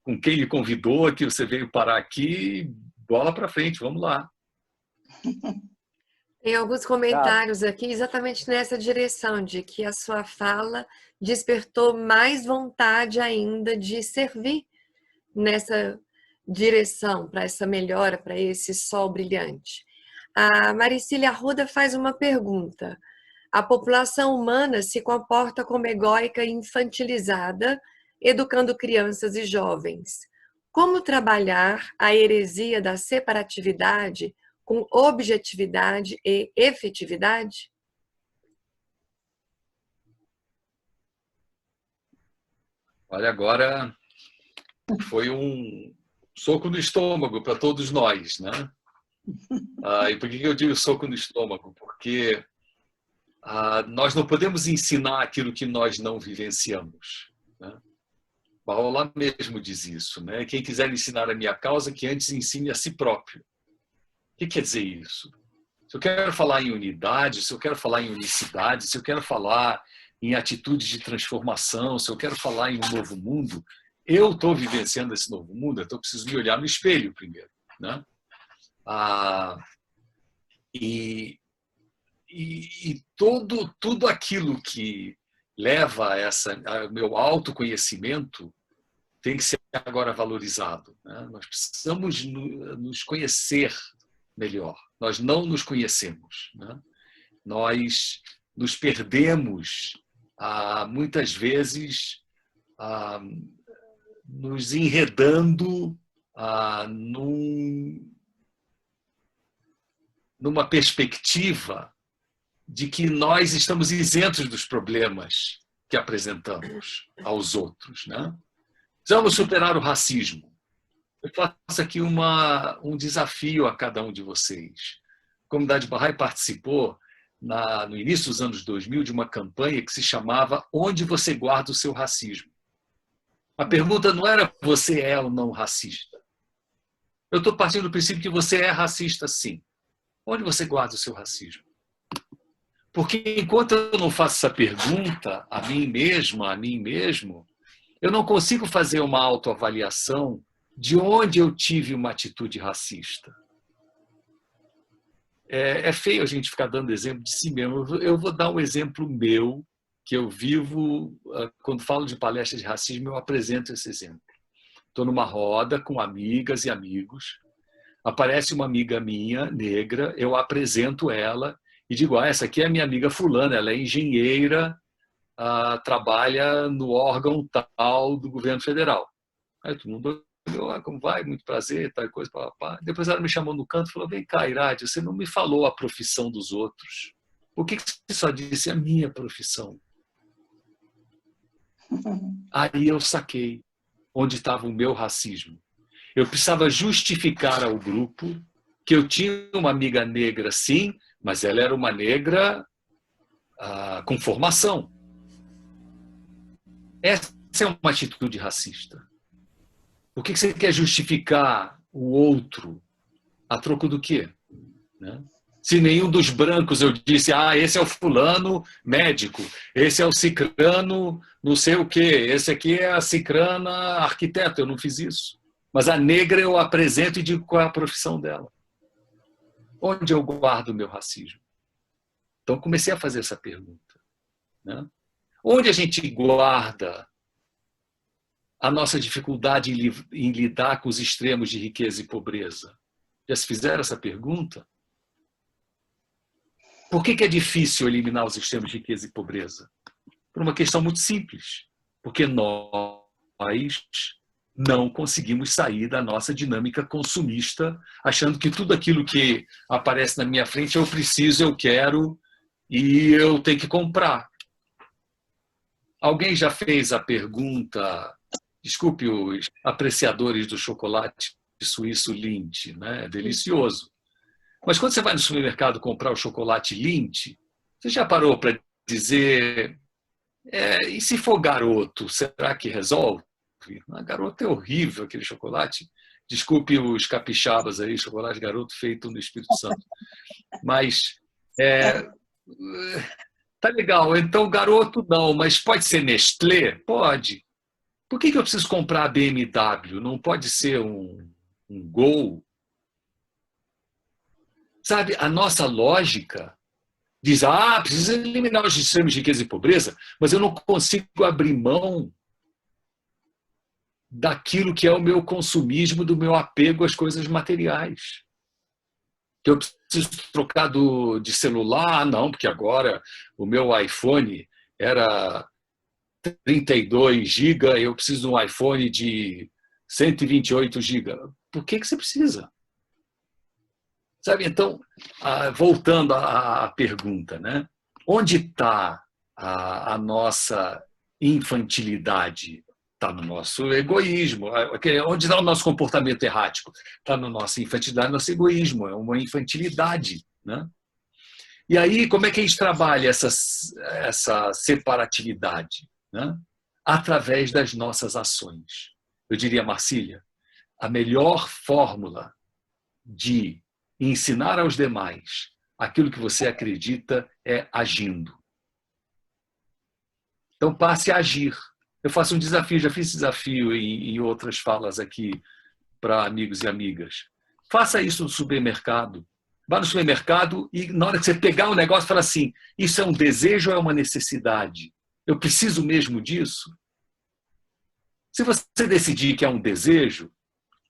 com quem lhe convidou, que você veio parar aqui, bola para frente, vamos lá. Tem alguns comentários aqui exatamente nessa direção, de que a sua fala despertou mais vontade ainda de servir nessa direção, para essa melhora, para esse sol brilhante. A Maricília Arruda faz uma pergunta. A população humana se comporta como egóica e infantilizada, educando crianças e jovens. Como trabalhar a heresia da separatividade com objetividade e efetividade? Olha, agora foi um soco no estômago para todos nós, né? E por que eu digo soco no estômago? Porque nós não podemos ensinar aquilo que nós não vivenciamos, né? Paula mesmo diz isso, né? Quem quiser ensinar a minha causa, que antes ensine a si próprio. O que quer dizer isso? Se eu quero falar em unidade, se eu quero falar em unicidade, se eu quero falar em atitudes de transformação, se eu quero falar em um novo mundo, eu estou vivenciando esse novo mundo, então eu preciso me olhar no espelho primeiro, né? E tudo aquilo que leva ao meu autoconhecimento tem que ser agora valorizado, né? Nós precisamos nos conhecer melhor. Nós não nos conhecemos, né? Nós nos perdemos, muitas vezes, nos enredando numa perspectiva de que nós estamos isentos dos problemas que apresentamos aos outros, né? Precisamos superar o racismo. Eu faço aqui um desafio a cada um de vocês. A comunidade Bahá'í participou, no início dos anos 2000, de uma campanha que se chamava Onde você guarda o seu racismo? A pergunta não era você é ou não racista. Eu estou partindo do princípio que você é racista, sim. Onde você guarda o seu racismo? Porque enquanto eu não faço essa pergunta a mim mesma, a mim mesmo, eu não consigo fazer uma autoavaliação de onde eu tive uma atitude racista. É feio a gente ficar dando exemplo de si mesmo. Eu vou dar um exemplo meu, que eu vivo, quando falo de palestra de racismo, eu apresento esse exemplo. Estou numa roda com amigas e amigos, aparece uma amiga minha, negra, eu apresento ela e digo, essa aqui é a minha amiga fulana, ela é engenheira, trabalha no órgão tal do governo federal. Aí todo mundo olhou, como vai, muito prazer, tal coisa, papapá. Depois ela me chamou no canto e falou, vem cá, Irade, você não me falou a profissão dos outros. Por que você só disse a minha profissão? Aí eu saquei onde estava o meu racismo. Eu precisava justificar ao grupo que eu tinha uma amiga negra, sim, mas ela era uma negra com formação. Essa é uma atitude racista. Por que você quer justificar o outro a troco do quê? Né? Se nenhum dos brancos eu disse, esse é o fulano médico, esse é o cicrano não sei o quê, esse aqui é a cicrana arquiteto, eu não fiz isso. Mas a negra eu apresento e digo qual é a profissão dela. Onde eu guardo o meu racismo? Então comecei a fazer essa pergunta, né? Onde a gente guarda a nossa dificuldade em lidar com os extremos de riqueza e pobreza? Já se fizeram essa pergunta? Por que é difícil eliminar os extremos de riqueza e pobreza? Por uma questão muito simples. Porque nós não conseguimos sair da nossa dinâmica consumista, achando que tudo aquilo que aparece na minha frente eu preciso, eu quero e eu tenho que comprar. Alguém já fez a pergunta, desculpe os apreciadores do chocolate suíço Lindt, né? É delicioso. Mas quando você vai no supermercado comprar o chocolate Lindt, você já parou para dizer, e se for garoto, será que resolve? Garoto é horrível aquele chocolate. Desculpe os capixabas aí, chocolate garoto feito no Espírito Santo. Mas tá legal, então garoto não, mas pode ser Nestlé? Pode. Por que eu preciso comprar a BMW? Não pode ser um Gol? Sabe, a nossa lógica diz, precisa eliminar os extremos de riqueza e pobreza, mas eu não consigo abrir mão daquilo que é o meu consumismo, do meu apego às coisas materiais. Que eu preciso trocar de celular, não, porque agora o meu iPhone era 32 GB, eu preciso de um iPhone de 128 GB. Por que você precisa? Sabe, então, voltando à pergunta, né? Onde está a nossa infantilidade? Está no nosso egoísmo. Onde está o nosso comportamento errático? Está na nossa infantilidade, no nosso egoísmo. É uma infantilidade, né? E aí, como é que a gente trabalha essa separatividade? Né? Através das nossas ações. Eu diria, Marcília, a melhor fórmula de ensinar aos demais aquilo que você acredita é agindo. Então, passe a agir. Eu faço um desafio, já fiz desafio em outras falas aqui para amigos e amigas. Faça isso no supermercado. Vá no supermercado e, na hora que você pegar o negócio, fala assim, isso é um desejo ou é uma necessidade? Eu preciso mesmo disso? Se você decidir que é um desejo,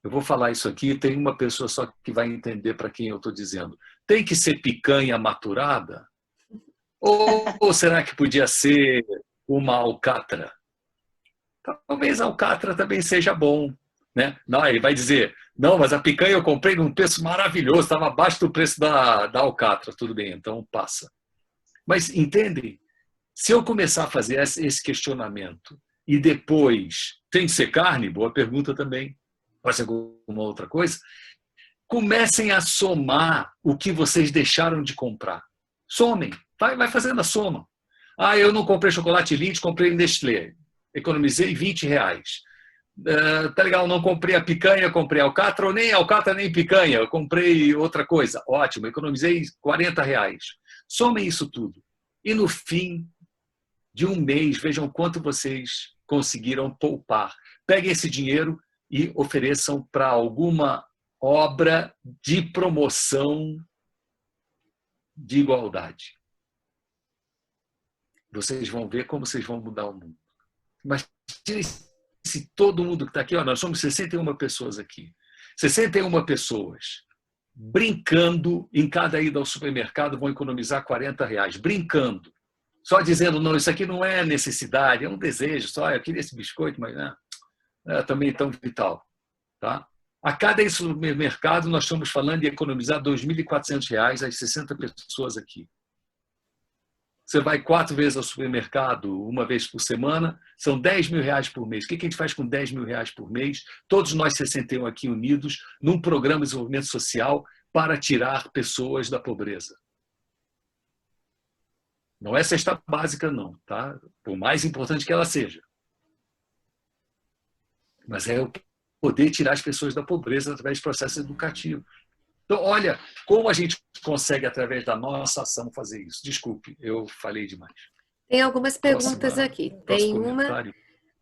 eu vou falar isso aqui, tem uma pessoa só que vai entender para quem eu estou dizendo. Tem que ser picanha maturada? Ou será que podia ser uma alcatra? Talvez a alcatra também seja bom. Né? Não, ele vai dizer, não, mas a picanha eu comprei num preço maravilhoso, estava abaixo do preço da alcatra. Tudo bem, então passa. Mas entendem? Se eu começar a fazer esse questionamento e depois tem que ser carne, boa pergunta também, pode ser alguma outra coisa, comecem a somar o que vocês deixaram de comprar. Somem, vai fazendo a soma. Eu não comprei chocolate Lindt, comprei Nestlé, economizei R$20. Tá legal, não comprei a picanha, comprei a alcatra, ou nem alcatra nem picanha, eu comprei outra coisa. Ótimo, economizei R$40. Somem isso tudo. E no fim de um mês, vejam quanto vocês conseguiram poupar. Peguem esse dinheiro e ofereçam para alguma obra de promoção de igualdade. Vocês vão ver como vocês vão mudar o mundo. Mas se todo mundo que está aqui, nós somos 61 pessoas aqui. 61 pessoas brincando, em cada ida ao supermercado vão economizar R$40. Brincando. Só dizendo, não, isso aqui não é necessidade, é um desejo, só eu queria esse biscoito, mas não é também tão vital. Tá? A cada supermercado, nós estamos falando de economizar R$2.400 às 60 pessoas aqui. Você vai 4 vezes ao supermercado, uma vez por semana, são R$10.000 por mês. O que a gente faz com R$10.000 por mês? Todos nós 61 aqui unidos num programa de desenvolvimento social para tirar pessoas da pobreza. Não é cesta básica, não, tá? Por mais importante que ela seja. Mas é o poder tirar as pessoas da pobreza através de processo educativo. Então, olha como a gente consegue, através da nossa ação, fazer isso. Desculpe, eu falei demais. Tem algumas perguntas aqui. Tem uma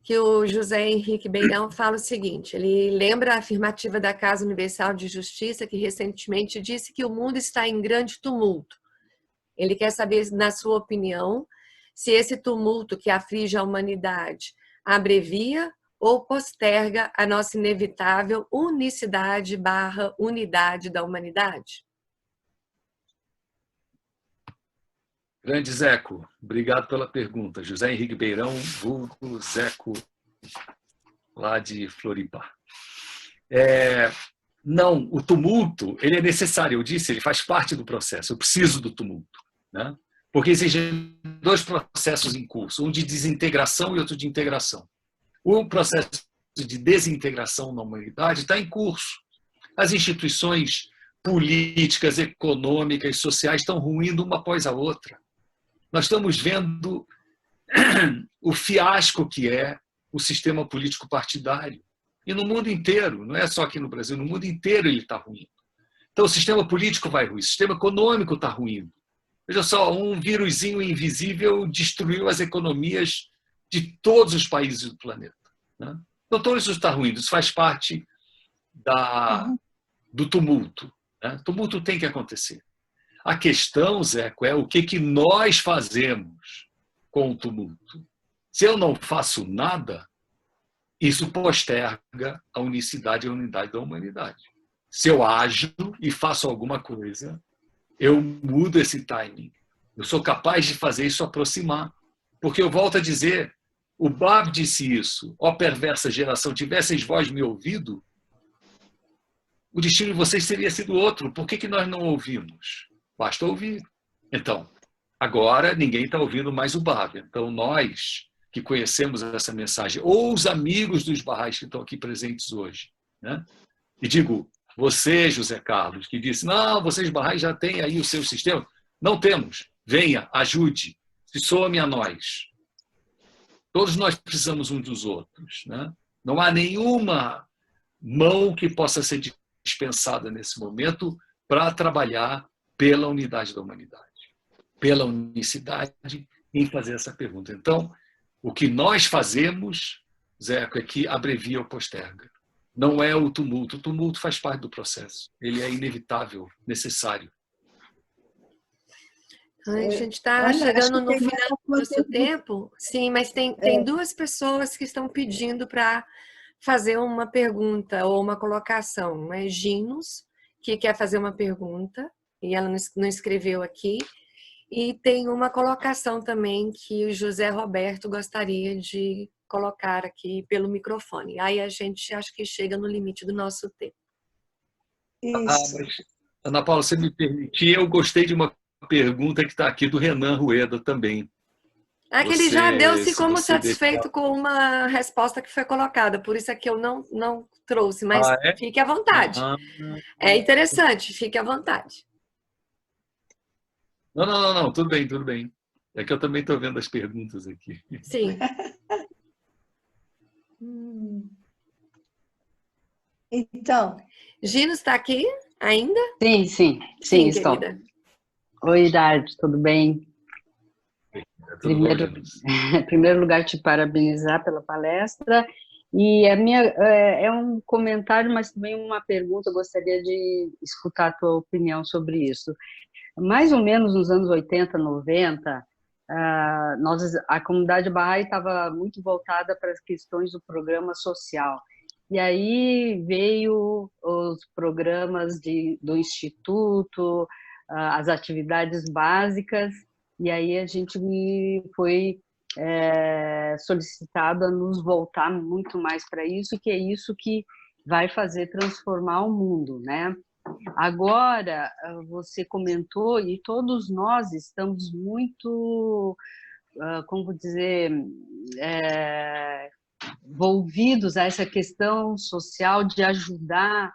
que o José Henrique Beirão fala o seguinte, ele lembra a afirmativa da Casa Universal de Justiça, que recentemente disse que o mundo está em grande tumulto. Ele quer saber, na sua opinião, se esse tumulto que aflige a humanidade abrevia ou posterga a nossa inevitável unicidade/unidade da humanidade? Grande Zeco, obrigado pela pergunta. José Henrique Beirão, vulgo Zeco, lá de Floripa. Não, o tumulto, ele é necessário, eu disse, ele faz parte do processo, eu preciso do tumulto. Né? Porque existem 2 processos em curso, um de desintegração e outro de integração. O processo de desintegração na humanidade está em curso. As instituições políticas, econômicas, sociais estão ruindo uma após a outra. Nós estamos vendo o fiasco que é o sistema político partidário. E no mundo inteiro, não é só aqui no Brasil, no mundo inteiro ele está ruindo. Então o sistema político vai ruir, o sistema econômico está ruindo. Veja só, um vírusinho invisível destruiu as economias de todos os países do planeta. Né? Então, tudo isso está ruindo, isso faz parte do tumulto. né? Tumulto tem que acontecer. A questão, Zeco, é o que nós fazemos com o tumulto. Se eu não faço nada, isso posterga a unicidade e a unidade da humanidade. Se eu ajo e faço alguma coisa, eu mudo esse timing. Eu sou capaz de fazer isso aproximar. Porque eu volto a dizer, o Bab disse isso, ó perversa geração, tivesseis vós me ouvido, o destino de vocês teria sido outro. Por que nós não ouvimos? Basta ouvir. Então, agora ninguém está ouvindo mais o Bab. Então, nós que conhecemos essa mensagem, ou os amigos dos Barrais que estão aqui presentes hoje, né? E digo, você, José Carlos, que disse, não, vocês Barrais já têm aí o seu sistema. Não temos. Venha, ajude, se some a nós. Todos nós precisamos uns dos outros, né? Não há nenhuma mão que possa ser dispensada nesse momento para trabalhar pela unidade da humanidade, pela unicidade, em fazer essa pergunta. Então, o que nós fazemos, Zeco, é que abrevia ou posterga. Não é o tumulto. O tumulto faz parte do processo. Ele é inevitável, necessário. Ai, a gente está chegando no final do nosso tempo. Sim, mas tem duas pessoas que estão pedindo para fazer uma pergunta ou uma colocação. É Ginos, que quer fazer uma pergunta, e ela não escreveu aqui. E tem uma colocação também que o José Roberto gostaria de colocar aqui pelo microfone. Aí a gente acho que chega no limite do nosso tempo. Isso. Mas, Ana Paula, se me permitir, eu gostei de uma pergunta que está aqui do Renan Rueda também. Que ele já deu-se como satisfeito com uma resposta que foi colocada, por isso é que eu não trouxe, mas fique à vontade. É interessante, fique à vontade. Não, tudo bem, tudo bem. É que eu também estou vendo as perguntas aqui. Sim. Então. Gino está aqui ainda? Sim, estou. Querida. Oi, Dade, tudo bem? Em primeiro lugar, te parabenizar pela palestra. E a minha é um comentário, mas também uma pergunta. Eu gostaria de escutar a tua opinião sobre isso. Mais ou menos nos anos 80, 90, a comunidade Bahá'í estava muito voltada para as questões do programa social. E aí veio os programas do Instituto, as atividades básicas, e aí a gente foi solicitado a nos voltar muito mais para isso, que é isso que vai fazer transformar o mundo, né? Agora, você comentou, e todos nós estamos muito, como dizer, envolvidos a essa questão social de ajudar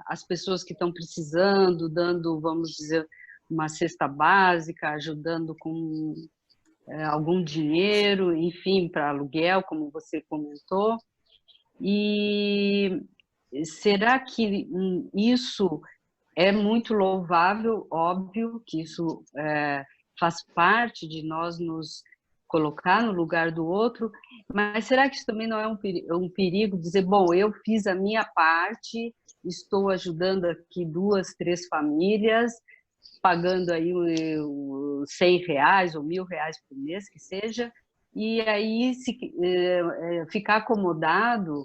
as pessoas que estão precisando, dando, vamos dizer, uma cesta básica, ajudando com algum dinheiro, enfim, para aluguel, como você comentou. E será que isso é muito louvável? Óbvio que isso faz parte de nós nos colocar no lugar do outro, mas será que isso também não é um perigo dizer, bom, eu fiz a minha parte, estou ajudando aqui 2, 3 famílias, pagando aí R$100 ou R$1.000 por mês, que seja, e aí se ficar acomodado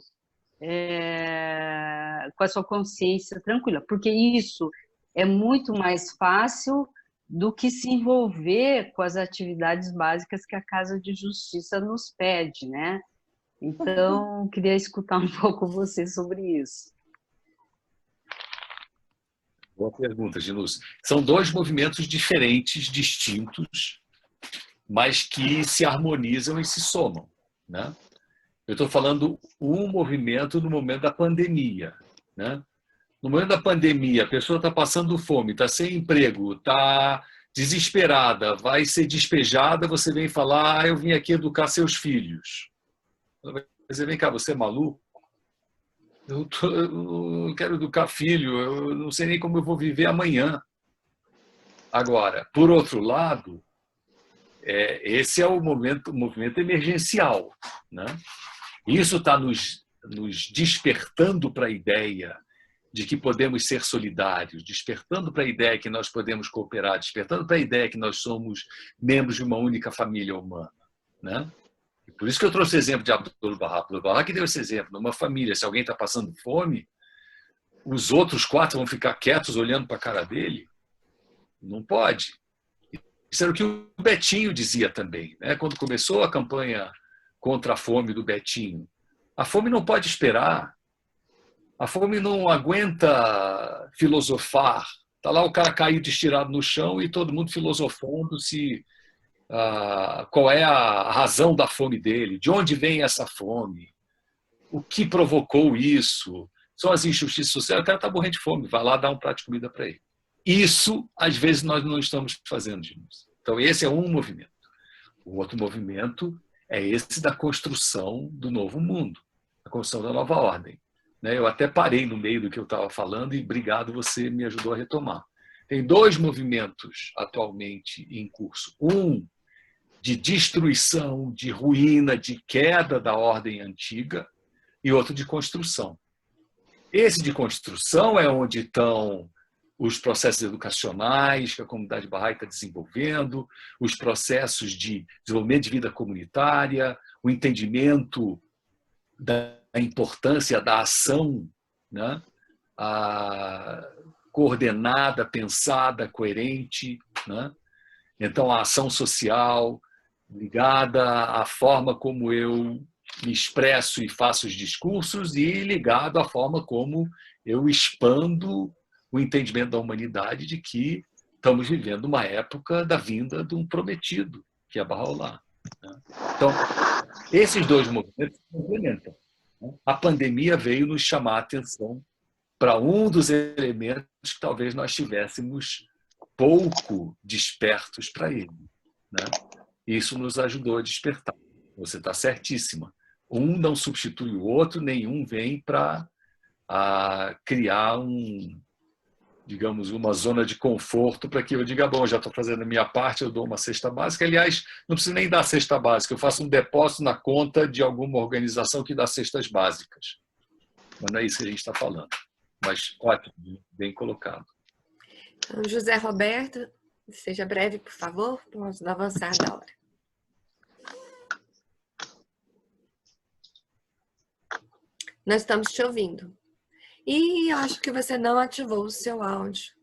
com a sua consciência tranquila, porque isso é muito mais fácil do que se envolver com as atividades básicas que a Casa de Justiça nos pede, né? Então, queria escutar um pouco você sobre isso. Boa pergunta, Ginus. São 2 movimentos diferentes, distintos, mas que se harmonizam e se somam, né? Eu estou falando um movimento no momento da pandemia, né? No momento da pandemia, a pessoa está passando fome, está sem emprego, está desesperada, vai ser despejada, você vem falar, eu vim aqui educar seus filhos. Você vem cá, você é maluco? Eu quero educar filho, eu não sei nem como eu vou viver amanhã. Agora, por outro lado, esse é o movimento emergencial, né? Isso está nos despertando para a ideia de que podemos ser solidários, despertando para a ideia que nós podemos cooperar, despertando para a ideia que nós somos membros de uma única família humana, né? E por isso que eu trouxe o exemplo de Abdul-Bahá. Abdul-Bahá que deu esse exemplo. Numa família, se alguém está passando fome, os outros 4 vão ficar quietos olhando para a cara dele? Não pode. Isso era o que o Betinho dizia também, né? Quando começou a campanha contra a fome do Betinho. A fome não pode esperar. A fome não aguenta filosofar. Está lá o cara caído, estirado no chão e todo mundo filosofando se qual é a razão da fome dele, de onde vem essa fome, o que provocou isso, são as injustiças sociais. O cara está morrendo de fome, vai lá dar um prato de comida para ele. Isso, às vezes, nós não estamos fazendo, Gilson. Então, esse é um movimento. O outro movimento é esse da construção do novo mundo, a construção da nova ordem. Eu até parei no meio do que eu estava falando e, obrigado, você me ajudou a retomar. Tem 2 movimentos atualmente em curso. Um de destruição, de ruína, de queda da ordem antiga, e outro de construção. Esse de construção é onde estão os processos educacionais que a comunidade Bahá'í está desenvolvendo, os processos de desenvolvimento de vida comunitária, o entendimento da importância da ação, né? Coordenada, pensada, coerente, né? Então, a ação social ligada à forma como eu me expresso e faço os discursos e ligado à forma como eu expando o entendimento da humanidade de que estamos vivendo uma época da vinda de um prometido, que é Bahá'u'lláh. Então, esses 2 movimentos se complementam. A pandemia veio nos chamar a atenção para um dos elementos que talvez nós tivéssemos pouco despertos para ele, né? Isso nos ajudou a despertar. Você está certíssima. Um não substitui o outro, nenhum vem para criar digamos, uma zona de conforto para que eu diga, bom, já estou fazendo a minha parte, eu dou uma cesta básica. Aliás, não preciso nem dar cesta básica, eu faço um depósito na conta de alguma organização que dá cestas básicas. Mas não é isso que a gente está falando. Mas ótimo, bem colocado. Então, José Roberto, seja breve, por favor, vamos avançar da hora. Nós estamos te ouvindo. E eu acho que você não ativou o seu áudio.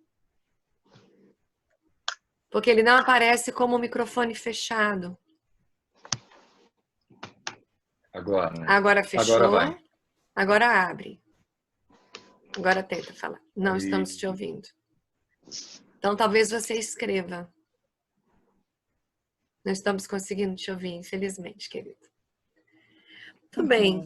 Porque ele não aparece como microfone fechado. Agora. Agora fechou. Agora vai. Agora abre. Agora tenta falar. Não estamos te ouvindo. Então, talvez você escreva. Não estamos conseguindo te ouvir, infelizmente, querido. Tudo bem.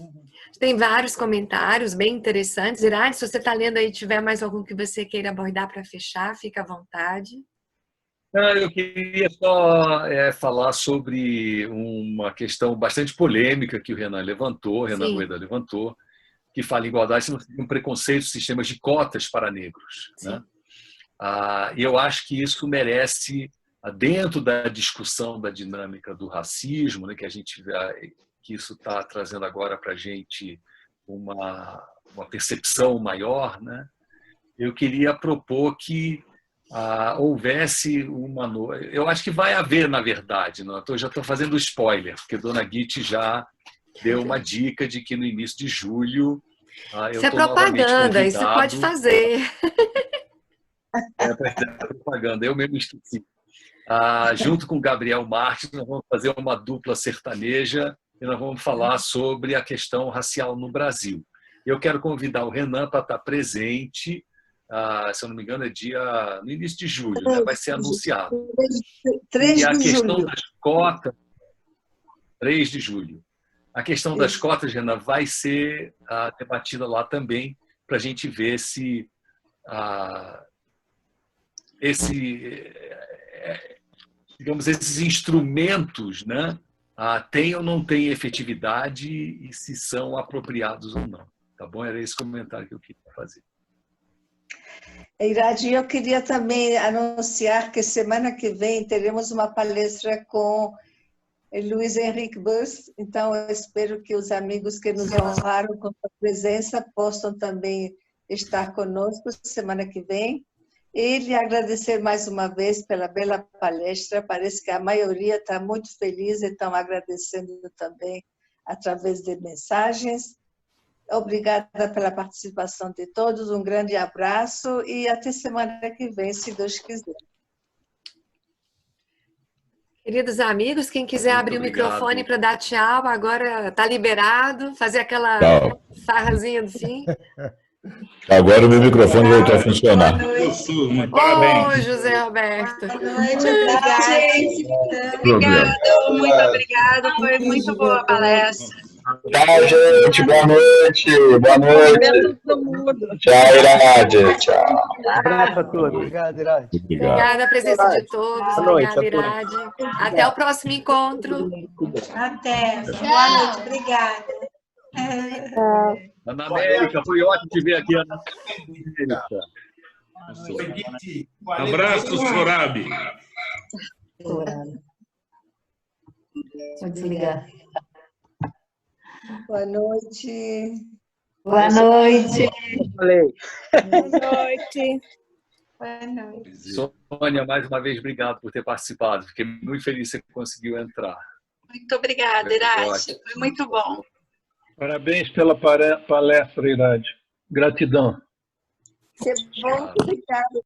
Tem vários comentários bem interessantes. Irade, se você está lendo aí e tiver mais algum que você queira abordar para fechar, fica à vontade. Eu queria só falar sobre uma questão bastante polêmica que o Renan levantou, Renan Rueda levantou, que fala em igualdade, não seria um preconceito, sistemas de cotas para negros, né? E eu acho que isso merece, dentro da discussão da dinâmica do racismo, né, que a gente vê, que isso está trazendo agora para a gente uma percepção maior, né? Eu queria propor que houvesse uma... Eu acho que vai haver, na verdade, não? Eu já estou fazendo spoiler, porque Dona Guite já deu uma dica de que no início de julho isso é propaganda, isso você pode fazer. Propaganda, eu mesmo esqueci. Junto com Gabriel Marques, nós vamos fazer uma dupla sertaneja e nós vamos falar sobre a questão racial no Brasil. Eu quero convidar o Renan para estar presente, se eu não me engano, no início de julho, né? Vai ser anunciado. 3 e a de questão julho. das cotas, 3 de julho. A questão das cotas, Renan, vai ser debatida lá também, para a gente ver se digamos, esses instrumentos, né, têm ou não têm efetividade e se são apropriados ou não. Tá bom? Era esse comentário que eu queria fazer. Irade, eu queria também anunciar que semana que vem teremos uma palestra com Luiz Henrique Bus, então eu espero que os amigos que nos honraram com a presença possam também estar conosco semana que vem. E lhe agradecer mais uma vez pela bela palestra. Parece que a maioria está muito feliz e estão agradecendo também através de mensagens. Obrigada pela participação de todos, um grande abraço e até semana que vem, se Deus quiser. Queridos amigos, quem quiser abrir o microfone para dar tchau, agora está liberado, fazer aquela farrazinha do fim. Agora o meu microfone voltou a funcionar. Parabéns. Ô, José Roberto. Boa noite, obrigada, gente. Obrigado, muito obrigada. Foi muito boa a palestra. Tchau, gente. Boa noite. Boa noite. Tchau, Irade. Tchau. Abraço a todos. Obrigado, Irade. Obrigada a presença de todos. Obrigada, Irade. Até o próximo encontro. Até. Boa noite, obrigada. Ana América, foi ótimo te ver aqui, Ana América. Abraço, Sorabi. Vou desligar. Boa noite. Boa noite. Boa noite. Boa noite. Sônia, mais uma vez, obrigado por ter participado. Fiquei muito feliz que você conseguiu entrar. Muito obrigada, Irade. Foi muito bom. Parabéns pela palestra, Irade. Gratidão. Que bom, obrigado.